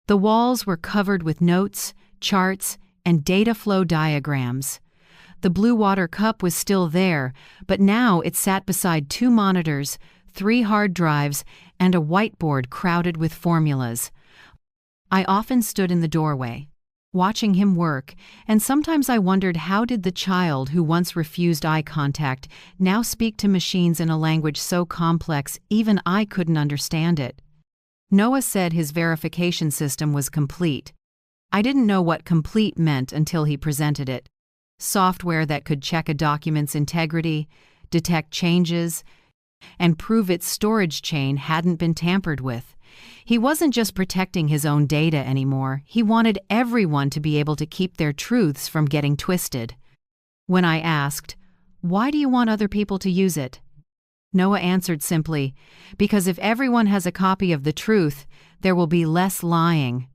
The walls were covered with notes, charts, and data flow diagrams. The blue water cup was still there, but now it sat beside 2 monitors, 3 hard drives, and a whiteboard crowded with formulas. I often stood in the doorway, watching him work, and sometimes I wondered, how did the child who once refused eye contact now speak to machines in a language so complex even I couldn't understand it? Noah said his verification system was complete. I didn't know what complete meant until he presented it. Software that could check a document's integrity, detect changes, and prove its storage chain hadn't been tampered with. He wasn't just protecting his own data anymore, he wanted everyone to be able to keep their truths from getting twisted. When I asked, "Why do you want other people to use it?" Noah answered simply, "Because if everyone has a copy of the truth, there will be less lying."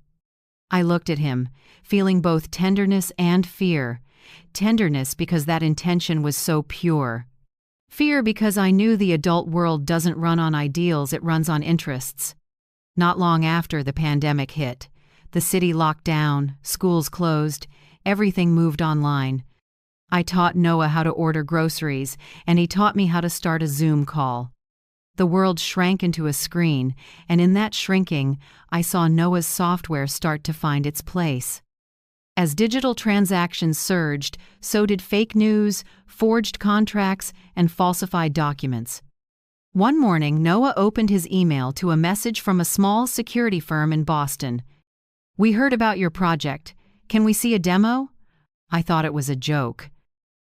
I looked at him, feeling both tenderness and fear. Tenderness because that intention was so pure. Fear because I knew the adult world doesn't run on ideals, it runs on interests. Not long after the pandemic hit, the city locked down, schools closed, everything moved online. I taught Noah how to order groceries, and he taught me how to start a Zoom call. The world shrank into a screen, and in that shrinking, I saw Noah's software start to find its place. As digital transactions surged, so did fake news, forged contracts, and falsified documents. One morning, Noah opened his email to a message from a small security firm in Boston. "We heard about your project. Can we see a demo?" I thought it was a joke.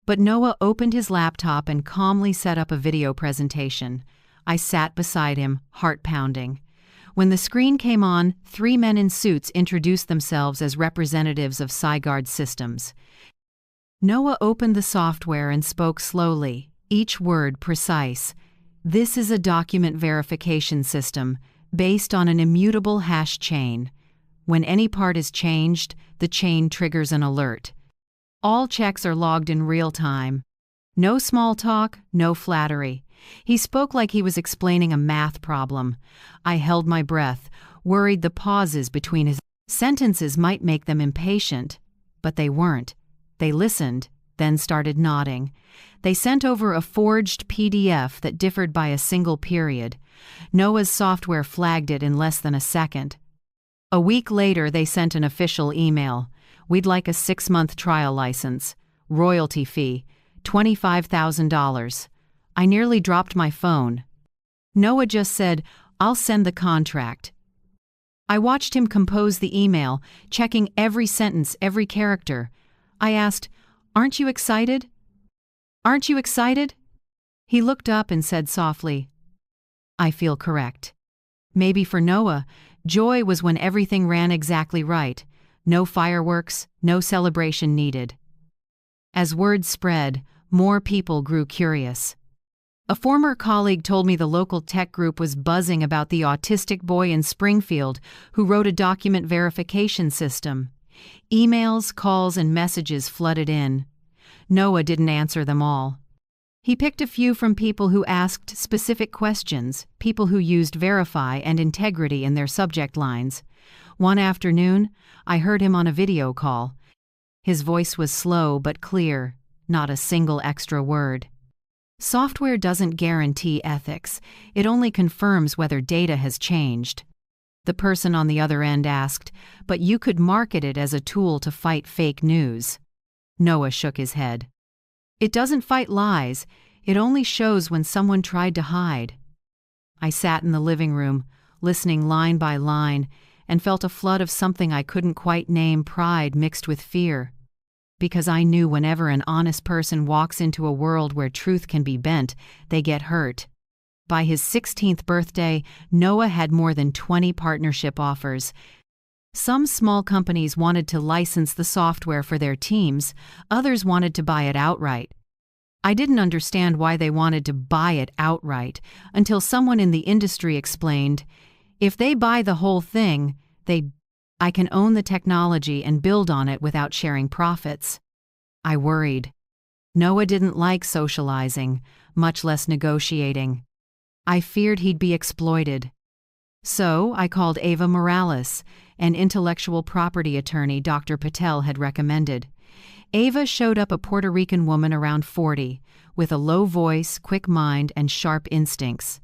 But Noah opened his laptop and calmly set up a video presentation. I sat beside him, heart pounding. When the screen came on, 3 men in suits introduced themselves as representatives of SciGuard Systems. Noah opened the software and spoke slowly, each word precise. "This is a document verification system based on an immutable hash chain. When any part is changed, the chain triggers an alert. All checks are logged in real time. No small talk, no flattery." He spoke like he was explaining a math problem. I held my breath, worried the pauses between his sentences might make them impatient. But they weren't. They listened, then started nodding. They sent over a forged PDF that differed by a single period. Noah's software flagged it in less than a second. A week later, they sent an official email. "We'd like a 6-month trial license. Royalty fee, $25,000. I nearly dropped my phone. Noah just said, "I'll send the contract." I watched him compose the email, checking every sentence, every character. I asked, "Aren't you excited? Aren't you excited?" He looked up and said softly, "I feel correct." Maybe for Noah, joy was when everything ran exactly right. No fireworks, no celebration needed. As word spread, more people grew curious. A former colleague told me the local tech group was buzzing about the autistic boy in Springfield who wrote a document verification system. Emails, calls, and messages flooded in. Noah didn't answer them all. He picked a few from people who asked specific questions, people who used verify and integrity in their subject lines. One afternoon, I heard him on a video call. His voice was slow but clear, not a single extra word. Software doesn't guarantee ethics. It only confirms whether data has changed. The person on the other end asked, "But you could market it as a tool to fight fake news." Noah shook his head. "It doesn't fight lies. It only shows when someone tried to hide." I sat in the living room, listening line by line, and felt a flood of something I couldn't quite name, pride mixed with fear. Because I knew whenever an honest person walks into a world where truth can be bent, they get hurt. By his 16th birthday, Noah had more than 20 partnership offers. Some small companies wanted to license the software for their teams, others wanted to buy it outright. I didn't understand why they wanted to buy it outright until someone in the industry explained, "If they buy the whole thing, I can own the technology and build on it without sharing profits." I worried. Noah didn't like socializing, much less negotiating. I feared he'd be exploited. So I called Ava Morales, an intellectual property attorney Dr. Patel had recommended. Ava showed up, a Puerto Rican woman around 40, with a low voice, quick mind, and sharp instincts.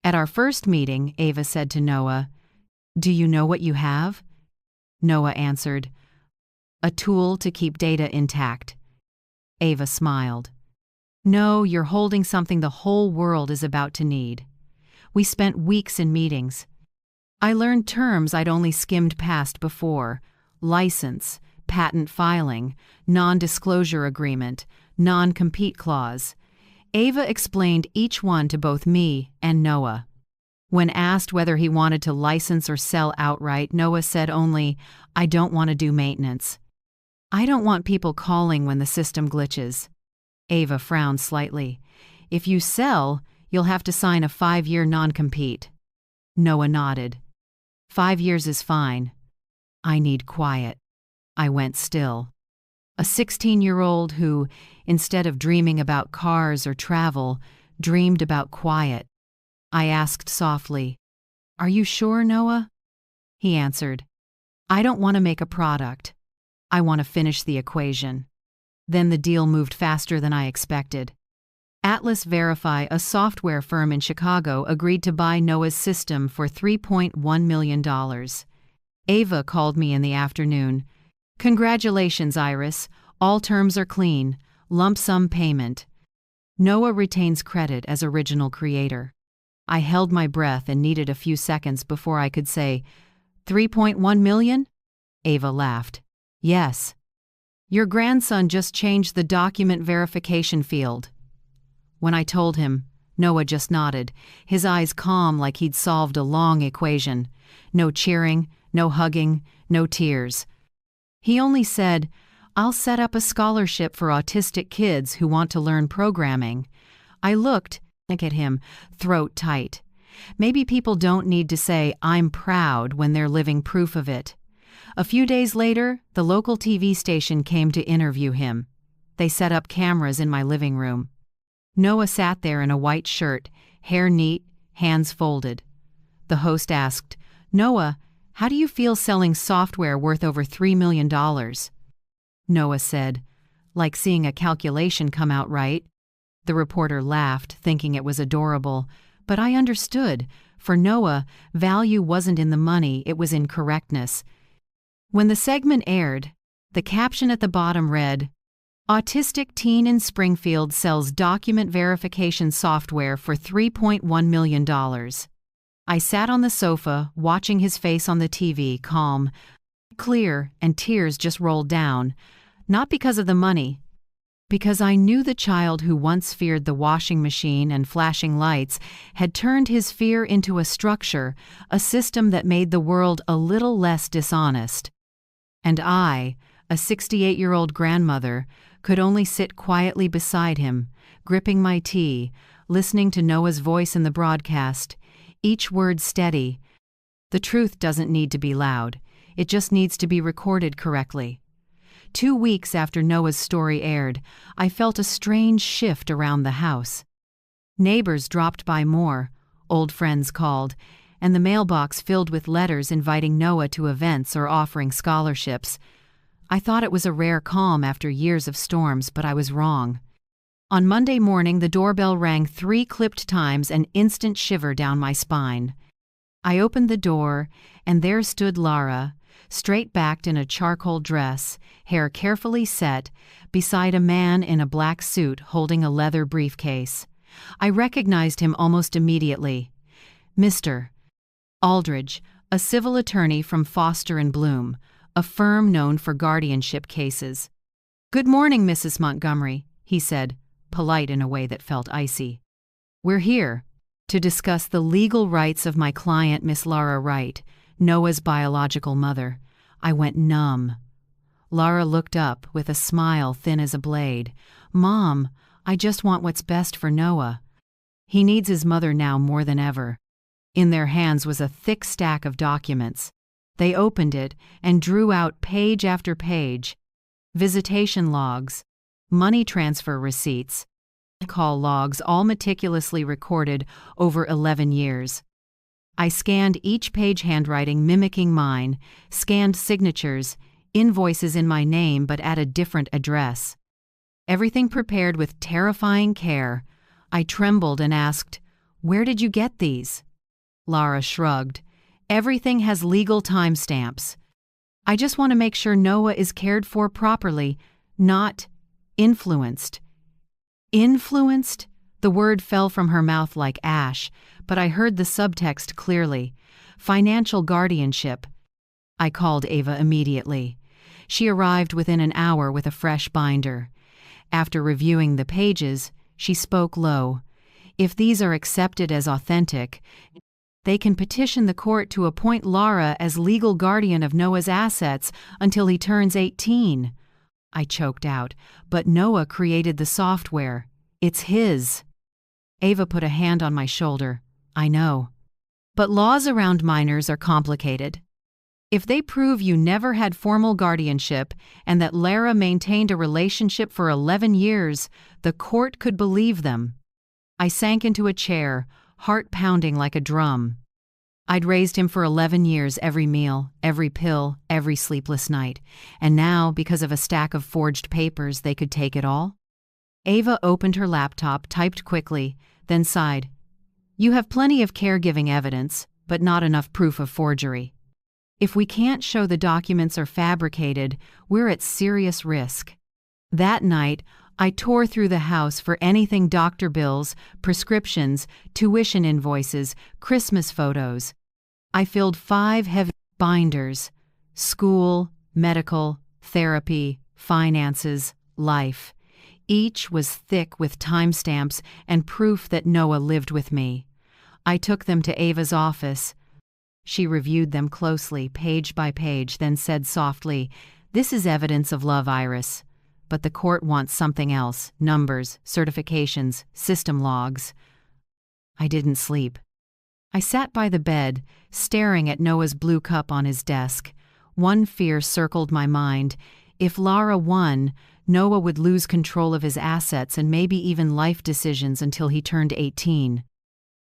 At our first meeting, Ava said to Noah, "Do you know what you have?" Noah answered, "A tool to keep data intact." Ava smiled. "No, you're holding something the whole world is about to need." We spent weeks in meetings. I learned terms I'd only skimmed past before: license, patent filing, non-disclosure agreement, non-compete clause. Ava explained each one to both me and Noah. When asked whether he wanted to license or sell outright, Noah said only, "I don't want to do maintenance. I don't want people calling when the system glitches." Ava frowned slightly. "If you sell, you'll have to sign a 5-year non-compete." Noah nodded. 5 years is fine. I need quiet. I went still. A 16-year-old who, instead of dreaming about cars or travel, dreamed about quiet. I asked softly, "Are you sure, Noah?" He answered, "I don't want to make a product. I want to finish the equation." Then the deal moved faster than I expected. Atlas Verify, a software firm in Chicago, agreed to buy Noah's system for $3.1 million. Ava called me in the afternoon. "Congratulations, Iris. All terms are clean. Lump sum payment. Noah retains credit as original creator." I held my breath and needed a few seconds before I could say, "3.1 million?" Ava laughed. "Yes. Your grandson just changed the document verification field." When I told him, Noah just nodded, his eyes calm like he'd solved a long equation. No cheering, no hugging, no tears. He only said, "I'll set up a scholarship for autistic kids who want to learn programming." I looked at him, throat tight. Maybe people don't need to say, "I'm proud," when they're living proof of it. A few days later, the local TV station came to interview him. They set up cameras in my living room. Noah sat there in a white shirt, hair neat, hands folded. The host asked, "Noah, how do you feel selling software worth over $3 million?" Noah said, "Like seeing a calculation come out right." The reporter laughed, thinking it was adorable, but I understood. For Noah, value wasn't in the money, it was in correctness. When the segment aired, the caption at the bottom read, "Autistic teen in Springfield sells document verification software for $3.1 million. I sat on the sofa, watching his face on the TV, calm, clear, and tears just rolled down. Not because of the money, because I knew the child who once feared the washing machine and flashing lights had turned his fear into a structure, a system that made the world a little less dishonest. And I, a 68-year-old grandmother, could only sit quietly beside him, gripping my tea, listening to Noah's voice in the broadcast, each word steady. The truth doesn't need to be loud. It just needs to be recorded correctly. 2 weeks after Noah's story aired, I felt a strange shift around the house. Neighbors dropped by more, old friends called, and the mailbox filled with letters inviting Noah to events or offering scholarships. I thought it was a rare calm after years of storms, but I was wrong. On Monday morning, the doorbell rang 3 clipped times, an instant shiver down my spine. I opened the door, and there stood Lara, straight-backed in a charcoal dress, hair carefully set, beside a man in a black suit holding a leather briefcase. I recognized him almost immediately. Mr. Aldridge, a civil attorney from Foster and Bloom, a firm known for guardianship cases. "Good morning, Mrs. Montgomery," he said, polite in a way that felt icy. "We're here to discuss the legal rights of my client, Miss Lara Wright, Noah's biological mother." I went numb. Lara looked up with a smile thin as a blade. "Mom, I just want what's best for Noah. He needs his mother now more than ever." In their hands was a thick stack of documents. They opened it and drew out page after page. Visitation logs, money transfer receipts, call logs, all meticulously recorded over 11 years. I scanned each page, handwriting mimicking mine, scanned signatures, invoices in my name but at a different address. Everything prepared with terrifying care. I trembled and asked, "Where did you get these?" Lara shrugged. "Everything has legal timestamps. I just want to make sure Noah is cared for properly, not influenced." Influenced? The word fell from her mouth like ash, but I heard the subtext clearly. Financial guardianship. I called Ava immediately. She arrived within an hour with a fresh binder. After reviewing the pages, she spoke low. "If these are accepted as authentic, they can petition the court to appoint Lara as legal guardian of Noah's assets until he turns 18. I choked out, "But Noah created the software. It's his." Ava put a hand on my shoulder. "I know. But laws around minors are complicated. If they prove you never had formal guardianship and that Lara maintained a relationship for 11 years, the court could believe them. I sank into a chair, heart pounding like a drum. I'd raised him for 11 years, every meal, every pill, every sleepless night, and now, because of a stack of forged papers, they could take it all? Ava opened her laptop, typed quickly, then sighed. You have plenty of caregiving evidence, but not enough proof of forgery. If we can't show the documents are fabricated, we're at serious risk. That night, I tore through the house for anything: doctor bills, prescriptions, tuition invoices, Christmas photos. I filled 5 heavy binders: school, medical, therapy, finances, life. Each was thick with timestamps and proof that Noah lived with me. I took them to Ava's office. She reviewed them closely, page by page, then said softly, "This is evidence of love, Iris. But the court wants something else: numbers, certifications, system logs." I didn't sleep. I sat by the bed, staring at Noah's blue cup on his desk. One fear circled my mind. If Lara won, Noah would lose control of his assets and maybe even life decisions until he turned 18.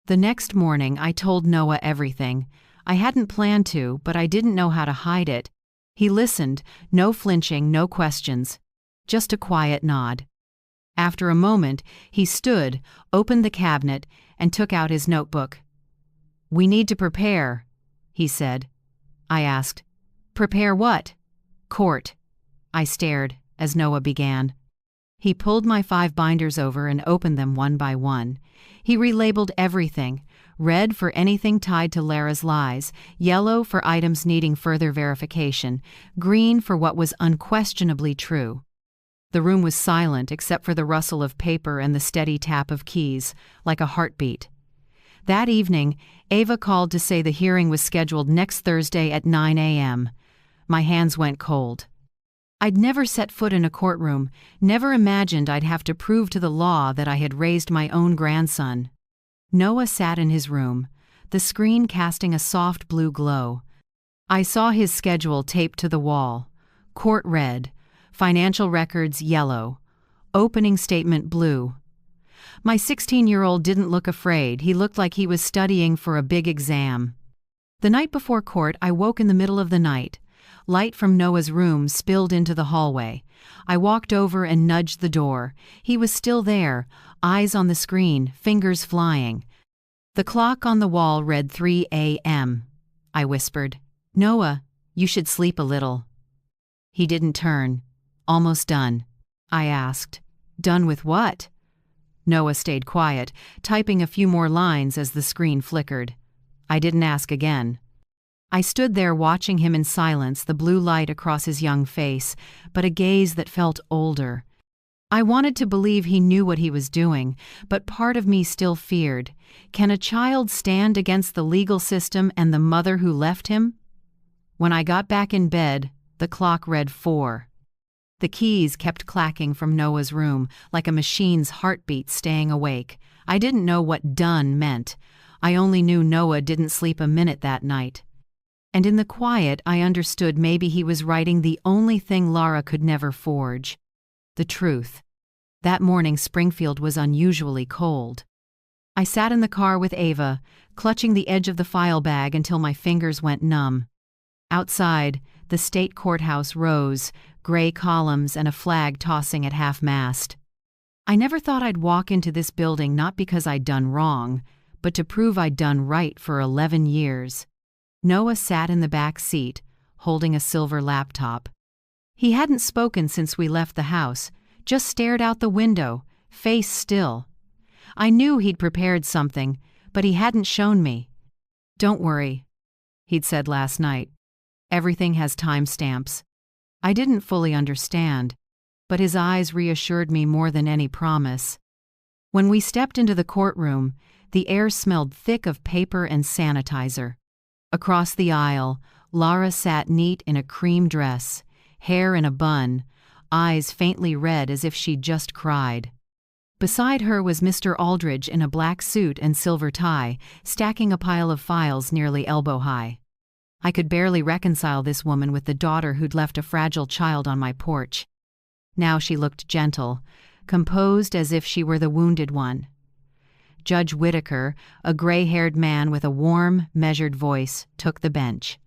The next morning, I told Noah everything. I hadn't planned to, but I didn't know how to hide it. He listened, no flinching, no questions. Just a quiet nod. After a moment, he stood, opened the cabinet, and took out his notebook. "We need to prepare," he said. I asked, "Prepare what?" "Court." I stared as Noah began. He pulled my 5 binders over and opened them one by one. He relabeled everything: red for anything tied to Lara's lies, yellow for items needing further verification, green for what was unquestionably true. The room was silent except for the rustle of paper and the steady tap of keys, like a heartbeat. That evening, Ava called to say the hearing was scheduled next Thursday at 9 a.m. My hands went cold. I'd never set foot in a courtroom, never imagined I'd have to prove to the law that I had raised my own grandson. Noah sat in his room, the screen casting a soft blue glow. I saw his schedule taped to the wall: court red, financial records yellow, opening statement blue. My 16-year-old didn't look afraid. He looked like he was studying for a big exam. The night before court, I woke in the middle of the night. Light from Noah's room spilled into the hallway. I walked over and nudged the door. He was still there, eyes on the screen, fingers flying. The clock on the wall read 3 a.m. I whispered, "Noah, you should sleep a little." He didn't turn. "Almost done?" I asked. "Done with what?" Noah stayed quiet, typing a few more lines as the screen flickered. I didn't ask again. I stood there watching him in silence, the blue light across his young face, but a gaze that felt older. I wanted to believe he knew what he was doing, but part of me still feared. Can a child stand against the legal system and the mother who left him? When I got back in bed, the clock read 4. The keys kept clacking from Noah's room, like a machine's heartbeat staying awake. I didn't know what "done" meant. I only knew Noah didn't sleep a minute that night. And in the quiet, I understood maybe he was writing the only thing Lara could never forge: the truth. That morning, Springfield was unusually cold. I sat in the car with Ava, clutching the edge of the file bag until my fingers went numb. Outside, the state courthouse rose, gray columns and a flag tossing at half-mast. I never thought I'd walk into this building, not because I'd done wrong, but to prove I'd done right for 11 years. Noah sat in the back seat, holding a silver laptop. He hadn't spoken since we left the house, just stared out the window, face still. I knew he'd prepared something, but he hadn't shown me. "Don't worry," he'd said last night. "Everything has timestamps." I didn't fully understand, but his eyes reassured me more than any promise. When we stepped into the courtroom, the air smelled thick of paper and sanitizer. Across the aisle, Lara sat neat in a cream dress, hair in a bun, eyes faintly red as if she'd just cried. Beside her was Mr. Aldridge in a black suit and silver tie, stacking a pile of files nearly elbow-high. I could barely reconcile this woman with the daughter who'd left a fragile child on my porch. Now she looked gentle, composed as if she were the wounded one. Judge Whitaker, a gray-haired man with a warm, measured voice, took the bench.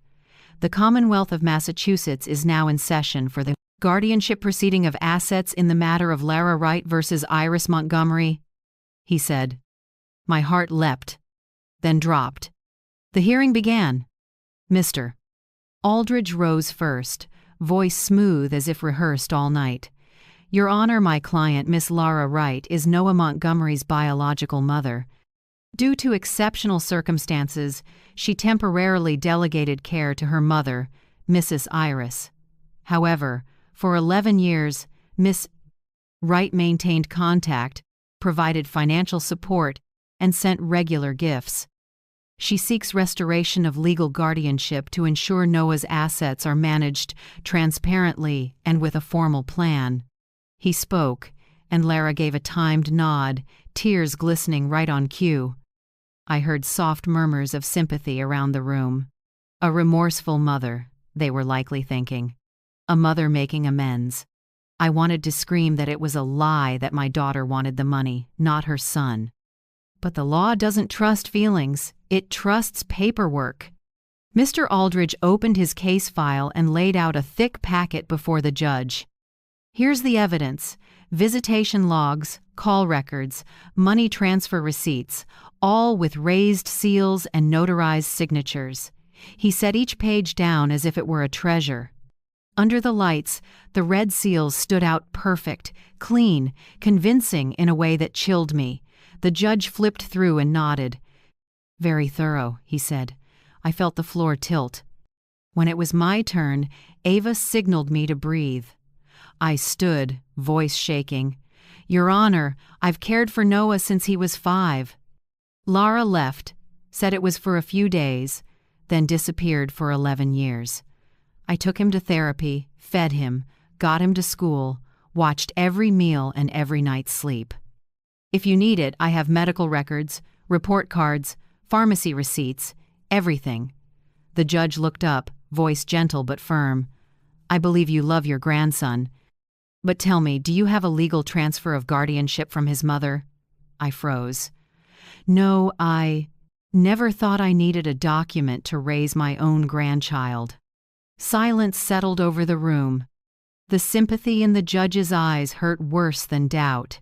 The Commonwealth of Massachusetts is now in session for the guardianship proceeding of assets in the matter of Lara Wright versus Iris Montgomery, he said. My heart leapt, then dropped. The hearing began. Mr. Aldridge rose first, voice smooth as if rehearsed all night. Your Honor, my client, Miss Lara Wright, is Noah Montgomery's biological mother. Due to exceptional circumstances, she temporarily delegated care to her mother, Mrs. Iris. However, for 11 years, Miss Wright maintained contact, provided financial support, and sent regular gifts. She seeks restoration of legal guardianship to ensure Noah's assets are managed transparently and with a formal plan. He spoke, and Lara gave a timed nod, tears glistening right on cue. I heard soft murmurs of sympathy around the room. A remorseful mother, they were likely thinking. A mother making amends. I wanted to scream that it was a lie that my daughter wanted the money, not her son. But the law doesn't trust feelings, it trusts paperwork. Mr. Aldridge opened his case file and laid out a thick packet before the judge. Here's the evidence: visitation logs, call records, money transfer receipts, all with raised seals and notarized signatures. He set each page down as if it were a treasure. Under the lights, the red seals stood out perfect, clean, convincing in a way that chilled me. The judge flipped through and nodded. Very thorough, he said. I felt the floor tilt. When it was my turn, Ava signaled me to breathe. I stood, voice shaking. Your Honor, I've cared for Noah since he was 5. Lara left, said it was for a few days, then disappeared for 11 years. I took him to therapy, fed him, got him to school, watched every meal and every night's sleep. If you need it, I have medical records, report cards, pharmacy receipts, everything. The judge looked up, voice gentle but firm. I believe you love your grandson. But tell me, do you have a legal transfer of guardianship from his mother? I froze. No, I never thought I needed a document to raise my own grandchild. Silence settled over the room. The sympathy in the judge's eyes hurt worse than doubt.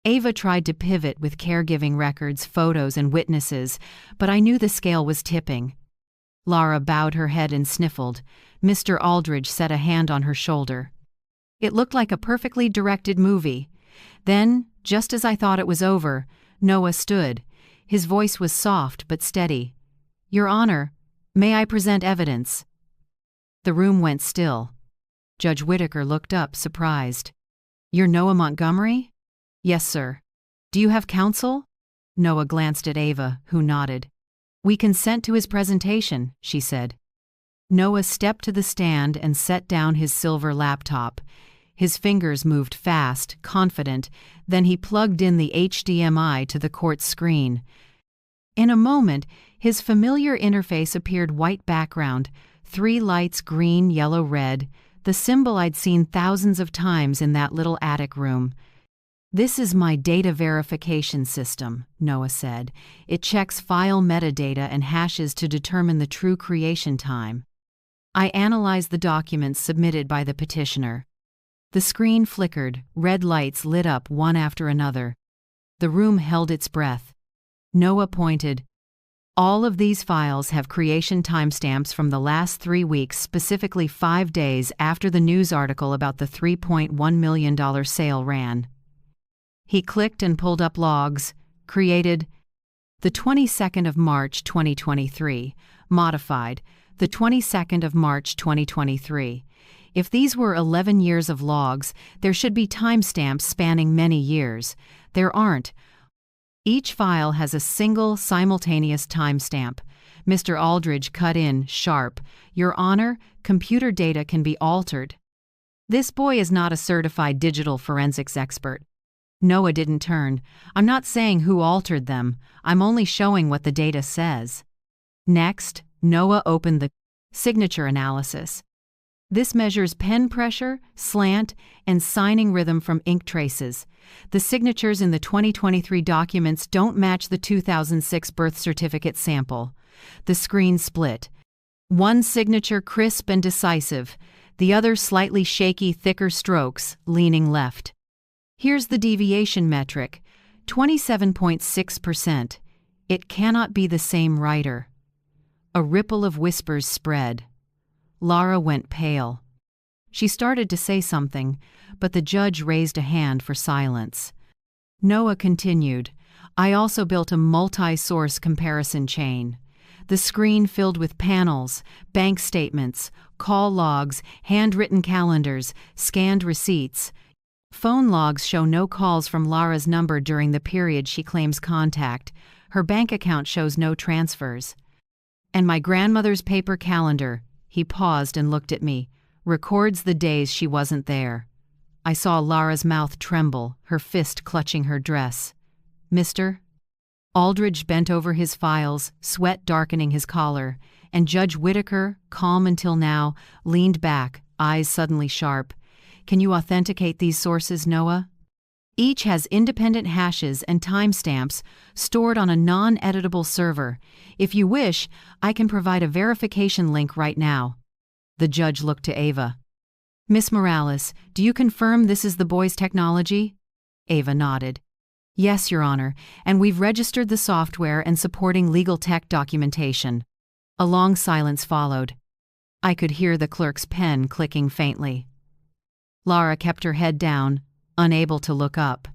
Ava tried to pivot with caregiving records, photos, and witnesses, but I knew the scale was tipping. Lara bowed her head and sniffled. Mr. Aldridge set a hand on her shoulder. It looked like a perfectly directed movie. Then, just as I thought it was over, Noah stood. His voice was soft but steady. Your Honor, may I present evidence? The room went still. Judge Whitaker looked up, surprised. You're Noah Montgomery? Yes, sir. Do you have counsel? Noah glanced at Ava, who nodded. We consent to his presentation, she said. Noah stepped to the stand and set down his silver laptop. His fingers moved fast, confident, then he plugged in the HDMI to the court screen. In a moment, his familiar interface appeared: white background, 3 lights, green, yellow, red, the symbol I'd seen thousands of times in that little attic room. This is my data verification system, Noah said. It checks file metadata and hashes to determine the true creation time. I analyzed the documents submitted by the petitioner. The screen flickered, red lights lit up one after another. The room held its breath. Noah pointed. All of these files have creation timestamps from the last 3 weeks, specifically 5 days after the news article about the $3.1 million sale ran. He clicked and pulled up logs. Created the 22nd of March 2023, modified the 22nd of March 2023. If these were 11 years of logs, there should be timestamps spanning many years. There aren't. Each file has a single simultaneous timestamp. Mr. Aldridge cut in, sharp. Your Honor, computer data can be altered. This boy is not a certified digital forensics expert. Noah didn't turn. I'm not saying who altered them. I'm only showing what the data says. Next, Noah opened the signature analysis. This measures pen pressure, slant, and signing rhythm from ink traces. The signatures in the 2023 documents don't match the 2006 birth certificate sample. The screen split. One signature crisp and decisive, the other slightly shaky, thicker strokes, leaning left. Here's the deviation metric, 27.6%. It cannot be the same writer. A ripple of whispers spread. Lara went pale. She started to say something, but the judge raised a hand for silence. Noah continued, I also built a multi-source comparison chain. The screen filled with panels, bank statements, call logs, handwritten calendars, scanned receipts. Phone logs show no calls from Lara's number during the period she claims contact. Her bank account shows no transfers. And my grandmother's paper calendar, he paused and looked at me, records the days she wasn't there. I saw Lara's mouth tremble, her fist clutching her dress. Mr. Aldridge bent over his files, sweat darkening his collar, and Judge Whitaker, calm until now, leaned back, eyes suddenly sharp. Can you authenticate these sources, Noah? Each has independent hashes and timestamps stored on a non-editable server. If you wish, I can provide a verification link right now. The judge looked to Ava. Miss Morales, do you confirm this is the boy's technology? Ava nodded. Yes, Your Honor, and we've registered the software and supporting legal tech documentation. A long silence followed. I could hear the clerk's pen clicking faintly. Lara kept her head down, unable to look up.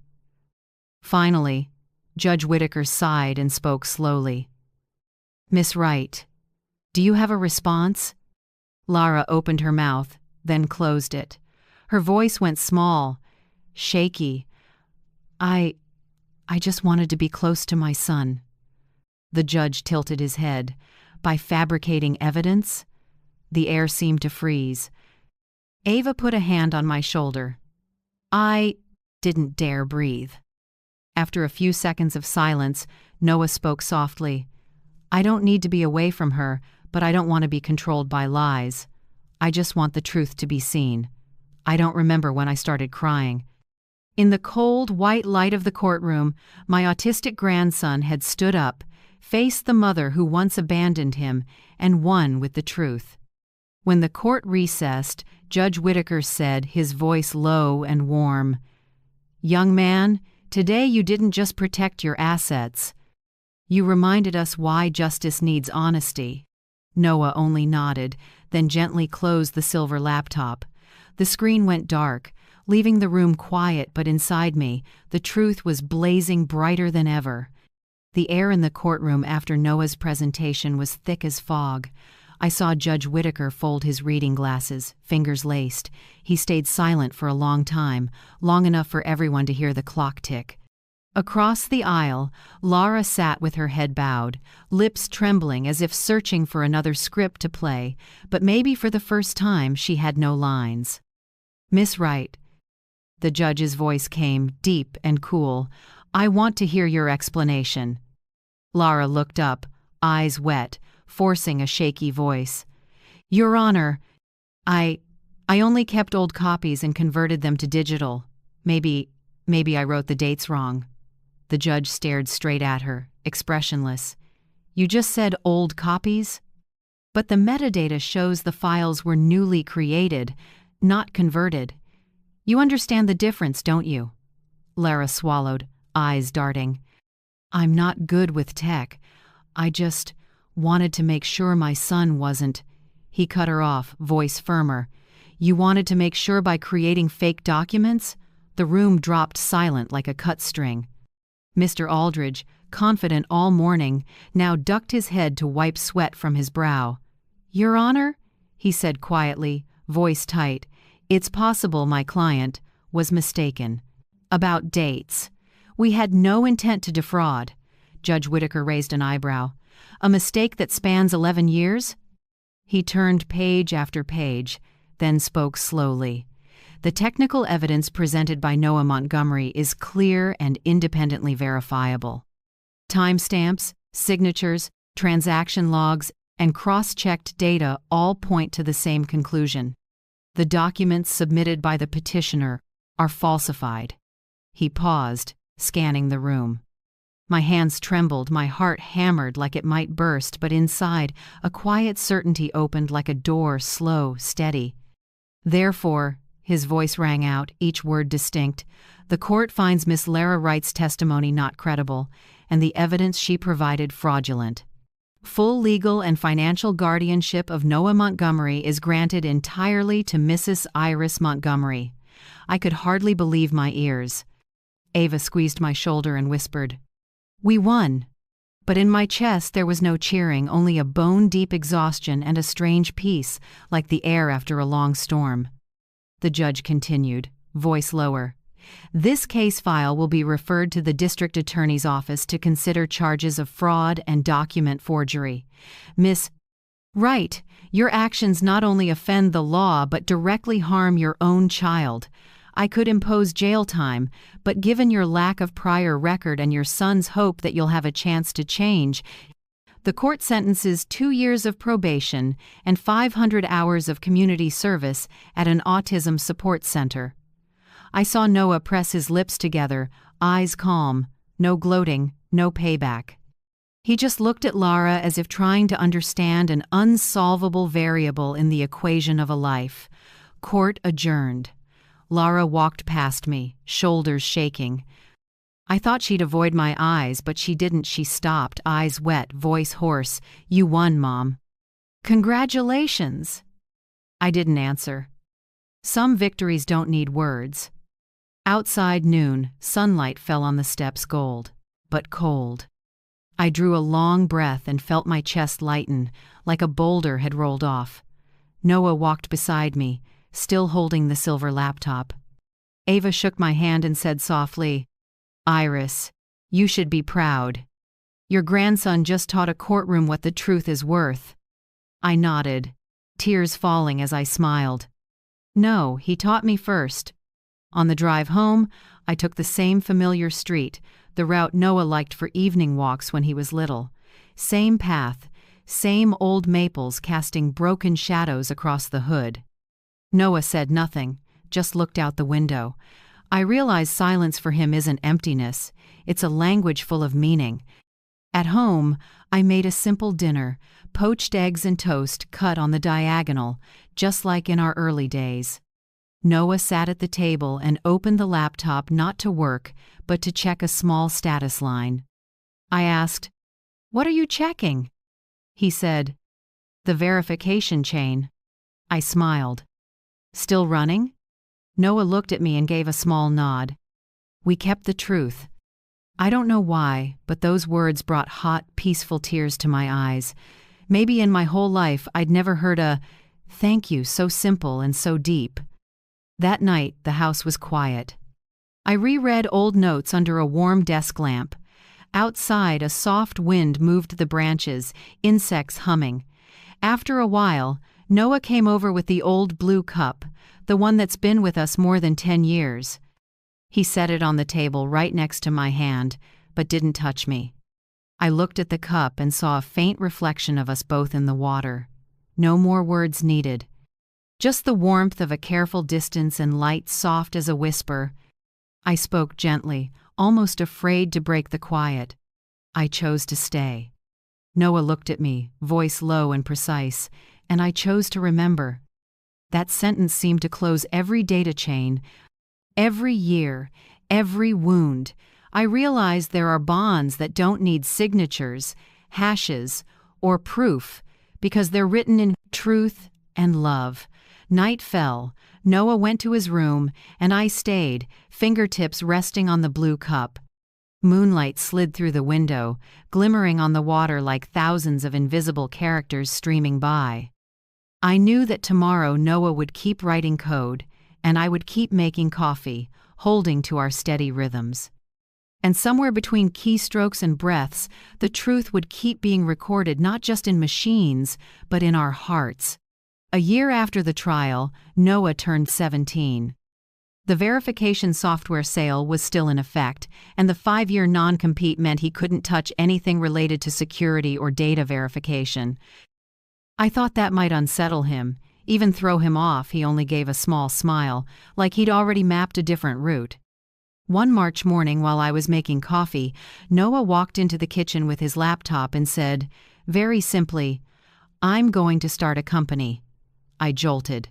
Finally, Judge Whitaker sighed and spoke slowly. Miss Wright, do you have a response? Lara opened her mouth, then closed it. Her voice went small, shaky. I just wanted to be close to my son. The judge tilted his head. By fabricating evidence? The air seemed to freeze. Ava put a hand on my shoulder. I didn't dare breathe. After a few seconds of silence, Noah spoke softly. I don't need to be away from her, but I don't want to be controlled by lies. I just want the truth to be seen. I don't remember when I started crying. In the cold, white light of the courtroom, my autistic grandson had stood up, faced the mother who once abandoned him, and won with the truth. When the court recessed, Judge Whitaker said, his voice low and warm, Young man, today you didn't just protect your assets. You reminded us why justice needs honesty. Noah only nodded, then gently closed the silver laptop. The screen went dark, leaving the room quiet, but inside me, the truth was blazing brighter than ever. The air in the courtroom after Noah's presentation was thick as fog. I saw Judge Whitaker fold his reading glasses, fingers laced. He stayed silent for a long time, long enough for everyone to hear the clock tick. Across the aisle, Lara sat with her head bowed, lips trembling as if searching for another script to play, but maybe for the first time she had no lines. Miss Wright. The judge's voice came, deep and cool. I want to hear your explanation. Lara looked up, eyes wet, forcing a shaky voice. Your Honor, I only kept old copies and converted them to digital. Maybe I wrote the dates wrong. The judge stared straight at her, expressionless. You just said old copies? But the metadata shows the files were newly created, not converted. You understand the difference, don't you? Lara swallowed, eyes darting. I'm not good with tech. I just wanted to make sure my son wasn't. He cut her off, voice firmer. You wanted to make sure by creating fake documents? The room dropped silent like a cut string. Mr. Aldridge, confident all morning, now ducked his head to wipe sweat from his brow. Your Honor, he said quietly, voice tight, it's possible my client was mistaken. About dates. We had no intent to defraud. Judge Whitaker raised an eyebrow. A mistake that spans 11 years? He turned page after page, then spoke slowly. The technical evidence presented by Noah Montgomery is clear and independently verifiable. Timestamps, signatures, transaction logs, and cross-checked data all point to the same conclusion. The documents submitted by the petitioner are falsified. He paused, scanning the room. My hands trembled, my heart hammered like it might burst, but inside, a quiet certainty opened like a door, slow, steady. Therefore, his voice rang out, each word distinct, the court finds Miss Lara Wright's testimony not credible, and the evidence she provided fraudulent. Full legal and financial guardianship of Noah Montgomery is granted entirely to Mrs. Iris Montgomery. I could hardly believe my ears. Ava squeezed my shoulder and whispered, "We won." But in my chest there was no cheering, only a bone-deep exhaustion and a strange peace, like the air after a long storm. The judge continued, voice lower. This case file will be referred to the district attorney's office to consider charges of fraud and document forgery. Miss Wright, your actions not only offend the law but directly harm your own child. I could impose jail time, but given your lack of prior record and your son's hope that you'll have a chance to change, the court sentences 2 years of probation and 500 hours of community service at an autism support center. I saw Noah press his lips together, eyes calm, no gloating, no payback. He just looked at Lara as if trying to understand an unsolvable variable in the equation of a life. Court adjourned. Lara walked past me, shoulders shaking. I thought she'd avoid my eyes, but she didn't. She stopped, eyes wet, voice hoarse. "You won, Mom." "Congratulations." I didn't answer. Some victories don't need words. Outside noon, sunlight fell on the steps gold, but cold. I drew a long breath and felt my chest lighten, like a boulder had rolled off. Noah walked beside me, still holding the silver laptop. Ava shook my hand and said softly, "Iris, you should be proud. Your grandson just taught a courtroom what the truth is worth." I nodded, tears falling as I smiled. "No, he taught me first." On the drive home, I took the same familiar street, the route Noah liked for evening walks when he was little. Same path, same old maples casting broken shadows across the hood. Noah said nothing, just looked out the window. I realize silence for him isn't emptiness, it's a language full of meaning. At home, I made a simple dinner, poached eggs and toast cut on the diagonal, just like in our early days. Noah sat at the table and opened the laptop not to work, but to check a small status line. I asked, "What are you checking?" He said, "The verification chain." I smiled. "Still running?" Noah looked at me and gave a small nod. We kept the truth. I don't know why, but those words brought hot, peaceful tears to my eyes. Maybe in my whole life I'd never heard a "thank you" so simple and so deep. That night, the house was quiet. I reread old notes under a warm desk lamp. Outside, a soft wind moved the branches, insects humming. After a while, Noah came over with the old blue cup, the one that's been with us more than 10 years. He set it on the table right next to my hand, but didn't touch me. I looked at the cup and saw a faint reflection of us both in the water. No more words needed. Just the warmth of a careful distance and light soft as a whisper. I spoke gently, almost afraid to break the quiet. I chose to stay. Noah looked at me, voice low and precise, and I chose to remember. That sentence seemed to close every data chain, every year, every wound. I realized there are bonds that don't need signatures, hashes, or proof, because they're written in truth and love. Night fell. Noah went to his room, and I stayed, fingertips resting on the blue cup. Moonlight slid through the window, glimmering on the water like thousands of invisible characters streaming by. I knew that tomorrow Noah would keep writing code, and I would keep making coffee, holding to our steady rhythms. And somewhere between keystrokes and breaths, the truth would keep being recorded not just in machines, but in our hearts. A year after the trial, Noah turned 17. The verification software sale was still in effect, and the 5-year non-compete meant he couldn't touch anything related to security or data verification. I thought that might unsettle him, even throw him off. He only gave a small smile, like he'd already mapped a different route. One March morning while I was making coffee, Noah walked into the kitchen with his laptop and said, very simply, "I'm going to start a company." I jolted.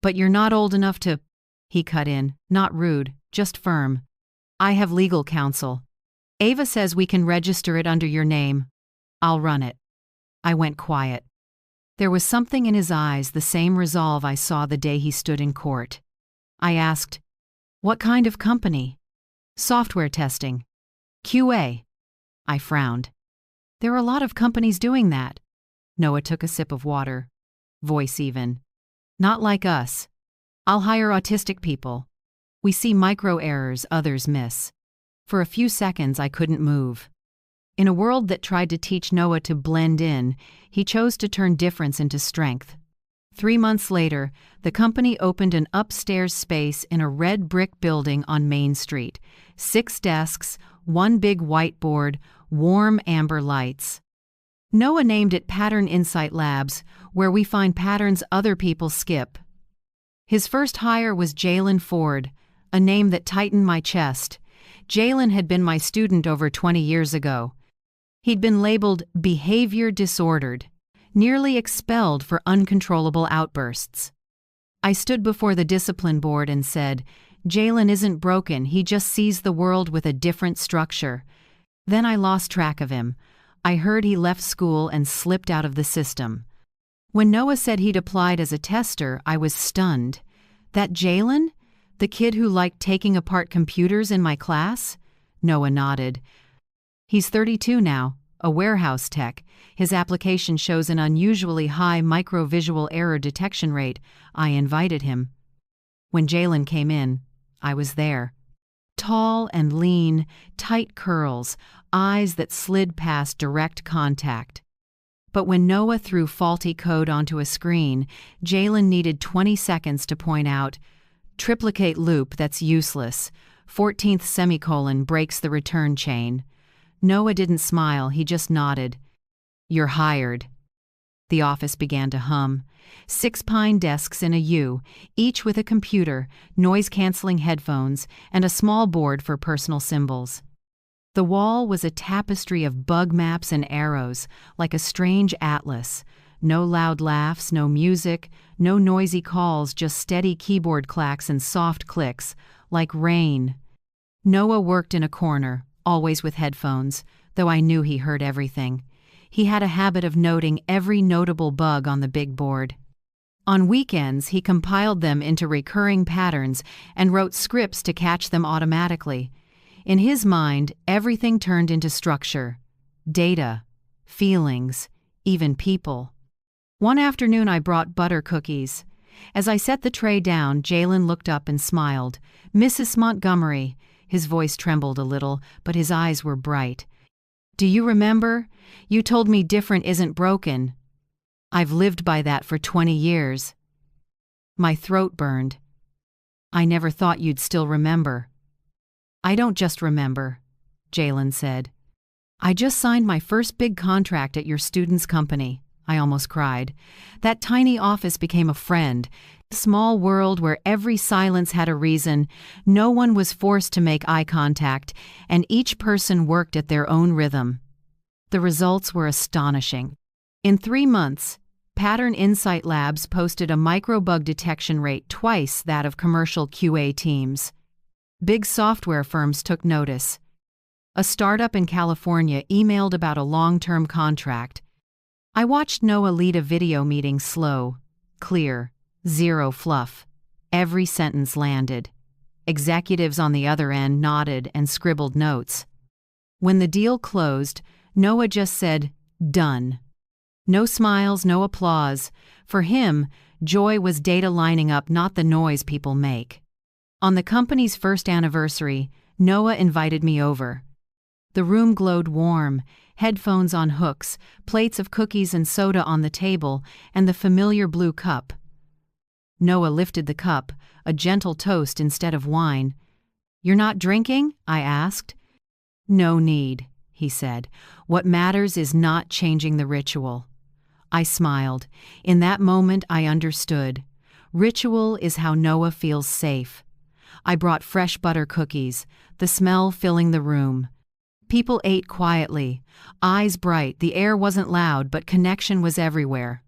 "But you're not old enough to—" He cut in, not rude, just firm. "I have legal counsel. Ava says we can register it under your name. I'll run it." I went quiet. There was something in his eyes, the same resolve I saw the day he stood in court. I asked, "What kind of company?" "Software testing. QA." I frowned. "There are a lot of companies doing that." Noah took a sip of water, voice even. "Not like us. I'll hire autistic people. We see micro errors others miss." For a few seconds I couldn't move. In a world that tried to teach Noah to blend in, he chose to turn difference into strength. 3 months later, the company opened an upstairs space in a red brick building on Main Street. 6 desks, 1 big whiteboard, warm amber lights. Noah named it Pattern Insight Labs, where we find patterns other people skip. His first hire was Jalen Ford, a name that tightened my chest. Jalen had been my student over 20 years ago. He'd been labeled behavior disordered, nearly expelled for uncontrollable outbursts. I stood before the discipline board and said, "Jalen isn't broken, he just sees the world with a different structure." Then I lost track of him. I heard he left school and slipped out of the system. When Noah said he'd applied as a tester, I was stunned. That Jalen? The kid who liked taking apart computers in my class? Noah nodded. "He's 32 now, a warehouse tech. His application shows an unusually high microvisual error detection rate." I invited him. When Jalen came in, I was there. Tall and lean, tight curls, eyes that slid past direct contact. But when Noah threw faulty code onto a screen, Jalen needed 20 seconds to point out, "Triplicate loop, that's useless. 14th semicolon breaks the return chain." Noah didn't smile, he just nodded. "You're hired." The office began to hum. 6 pine desks in a U, each with a computer, noise-canceling headphones, and a small board for personal symbols. The wall was a tapestry of bug maps and arrows, like a strange atlas. No loud laughs, no music, no noisy calls, just steady keyboard clacks and soft clicks, like rain. Noah worked in a corner, always with headphones, though I knew he heard everything. He had a habit of noting every notable bug on the big board. On weekends, he compiled them into recurring patterns and wrote scripts to catch them automatically. In his mind, everything turned into structure, data, feelings, even people. One afternoon I brought butter cookies. As I set the tray down, Jalen looked up and smiled. "Mrs. Montgomery." His voice trembled a little, but his eyes were bright. "Do you remember? You told me different isn't broken." "I've lived by that for 20 years. My throat burned. "I never thought you'd still remember." "I don't just remember," Jalen said. "I just signed my first big contract at your student's company." I almost cried. That tiny office became a friend. A small world where every silence had a reason, no one was forced to make eye contact, and each person worked at their own rhythm. The results were astonishing. In 3 months, Pattern Insight Labs posted a microbug detection rate twice that of commercial QA teams. Big software firms took notice. A startup in California emailed about a long-term contract. I watched Noah lead a video meeting, slow, clear, zero fluff. Every sentence landed. Executives on the other end nodded and scribbled notes. When the deal closed, Noah just said, "Done." No smiles, no applause. For him, joy was data lining up, not the noise people make. On the company's first anniversary, Noah invited me over. The room glowed warm, headphones on hooks, plates of cookies and soda on the table, and the familiar blue cup. Noah lifted the cup, a gentle toast instead of wine. "You're not drinking?" I asked. "No need," he said. "What matters is not changing the ritual." I smiled. In that moment, I understood. Ritual is how Noah feels safe. I brought fresh butter cookies, the smell filling the room. People ate quietly, eyes bright. The air wasn't loud, but connection was everywhere.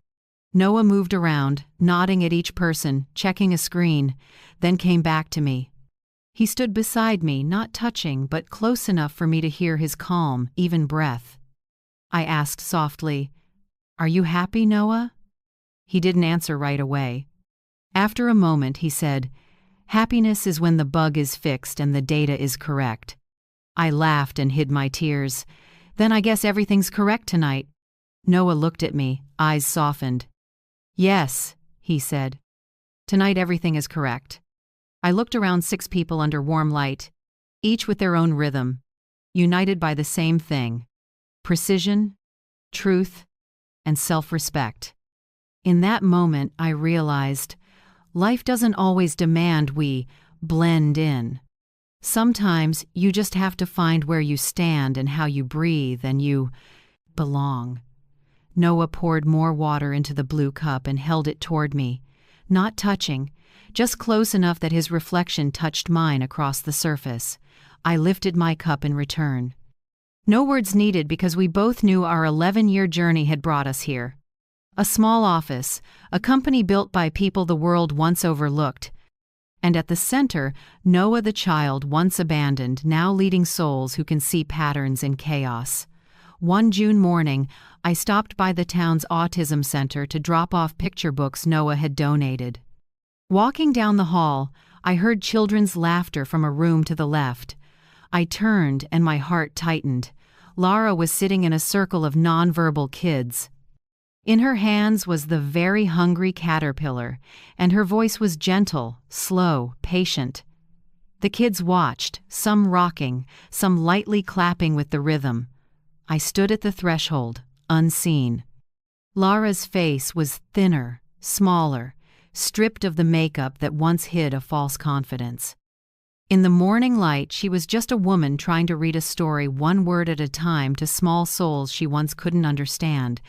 Noah moved around, nodding at each person, checking a screen, then came back to me. He stood beside me, not touching, but close enough for me to hear his calm, even breath. I asked softly, "Are you happy, Noah?" He didn't answer right away. After a moment, he said, "Happiness is when the bug is fixed and the data is correct." I laughed and hid my tears. "Then I guess everything's correct tonight." Noah looked at me, eyes softened. "Yes," he said. "Tonight everything is correct." I looked around 6 people under warm light, each with their own rhythm, united by the same thing: precision, truth, and self-respect. In that moment, I realized life doesn't always demand we blend in. Sometimes you just have to find where you stand and how you breathe, and you belong. Noah poured more water into the blue cup and held it toward me, not touching, just close enough that his reflection touched mine across the surface. I lifted my cup in return. No words needed, because we both knew our 11-year journey had brought us here. A small office, a company built by people the world once overlooked, and at the center, Noah the child once abandoned, now leading souls who can see patterns in chaos. One June morning, I stopped by the town's autism center to drop off picture books Noah had donated. Walking down the hall, I heard children's laughter from a room to the left. I turned and my heart tightened. Lara was sitting in a circle of nonverbal kids. In her hands was the very hungry caterpillar, and her voice was gentle, slow, patient. The kids watched, some rocking, some lightly clapping with the rhythm. I stood at the threshold, unseen. Lara's face was thinner, smaller, stripped of the makeup that once hid a false confidence. In the morning light, she was just a woman trying to read a story one word at a time to small souls she once couldn't understand.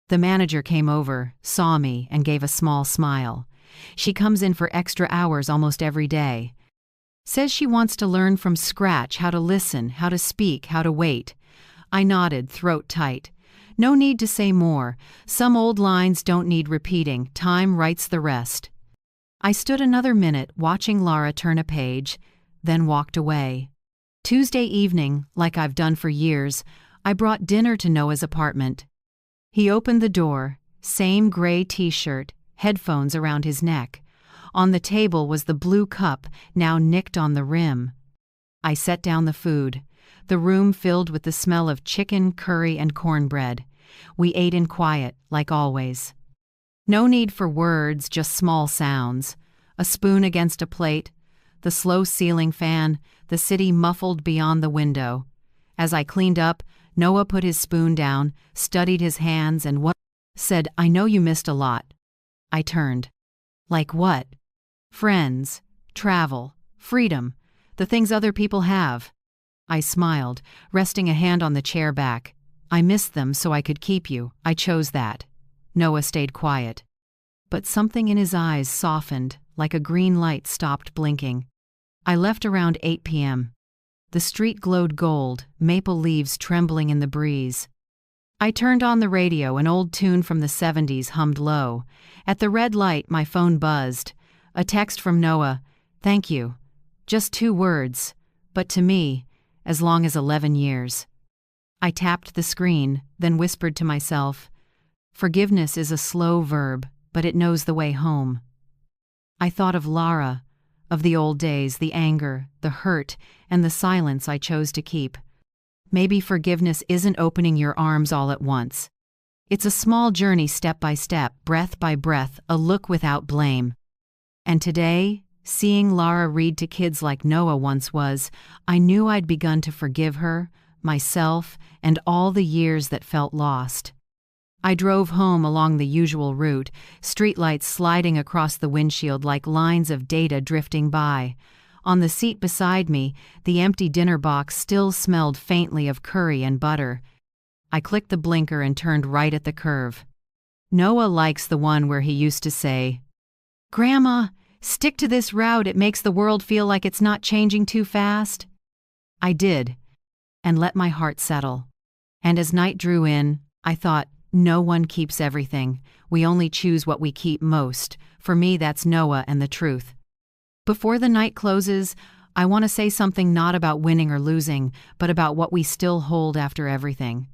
The manager came over, saw me, and gave a small smile. She comes in for extra hours almost every day. Says she wants to learn from scratch how to listen, how to speak, how to wait. I nodded, throat tight. No need to say more. Some old lines don't need repeating. Time writes the rest. I stood another minute watching Lara turn a page, then walked away. Tuesday evening, like I've done for years, I brought dinner to Noah's apartment. He opened the door, same gray t-shirt, headphones around his neck. On the table was the blue cup, now nicked on the rim. I set down the food, the room filled with the smell of chicken, curry, and cornbread. We ate in quiet, like always. No need for words, just small sounds. A spoon against a plate, the slow ceiling fan, the city muffled beyond the window. As I cleaned up, Noah put his spoon down, studied his hands, and said, "I know you missed a lot." I turned. "Like what?" "Friends, travel, freedom, the things other people have." I smiled, resting a hand on the chair back. "I missed them so I could keep you. I chose that." Noah stayed quiet. But something in his eyes softened, like a green light stopped blinking. I left around 8 p.m. The street glowed gold, maple leaves trembling in the breeze. I turned on the radio. An old tune from the 70s hummed low. At the red light, my phone buzzed. A text from Noah, "Thank you." Just 2 words, but to me, as long as 11 years. I tapped the screen, then whispered to myself, "Forgiveness is a slow verb, but it knows the way home." I thought of Lara, of the old days, the anger, the hurt, and the silence I chose to keep. Maybe forgiveness isn't opening your arms all at once. It's a small journey, step by step, breath by breath, a look without blame. And today, seeing Lara read to kids like Noah once was, I knew I'd begun to forgive her, myself, and all the years that felt lost. I drove home along the usual route, streetlights sliding across the windshield like lines of data drifting by. On the seat beside me, the empty dinner box still smelled faintly of curry and butter. I clicked the blinker and turned right at the curve. Noah likes the one where he used to say, "Grandma, stick to this route, it makes the world feel like it's not changing too fast." I did, and let my heart settle. And as night drew in, I thought, no one keeps everything. We only choose what we keep most. For me, that's Noah and the truth. Before the night closes, I want to say something not about winning or losing, but about what we still hold after everything.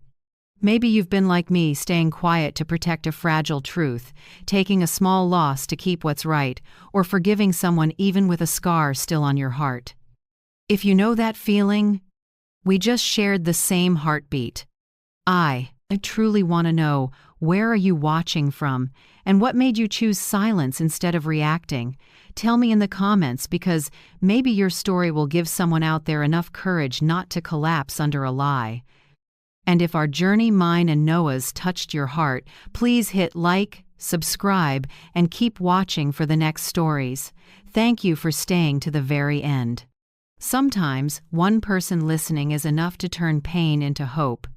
Maybe you've been like me, staying quiet to protect a fragile truth, taking a small loss to keep what's right, or forgiving someone even with a scar still on your heart. If you know that feeling, we just shared the same heartbeat. I truly want to know, where are you watching from, and what made you choose silence instead of reacting? Tell me in the comments, because maybe your story will give someone out there enough courage not to collapse under a lie. And if our journey, mine and Noah's, touched your heart, please hit like, subscribe, and keep watching for the next stories. Thank you for staying to the very end. Sometimes, one person listening is enough to turn pain into hope.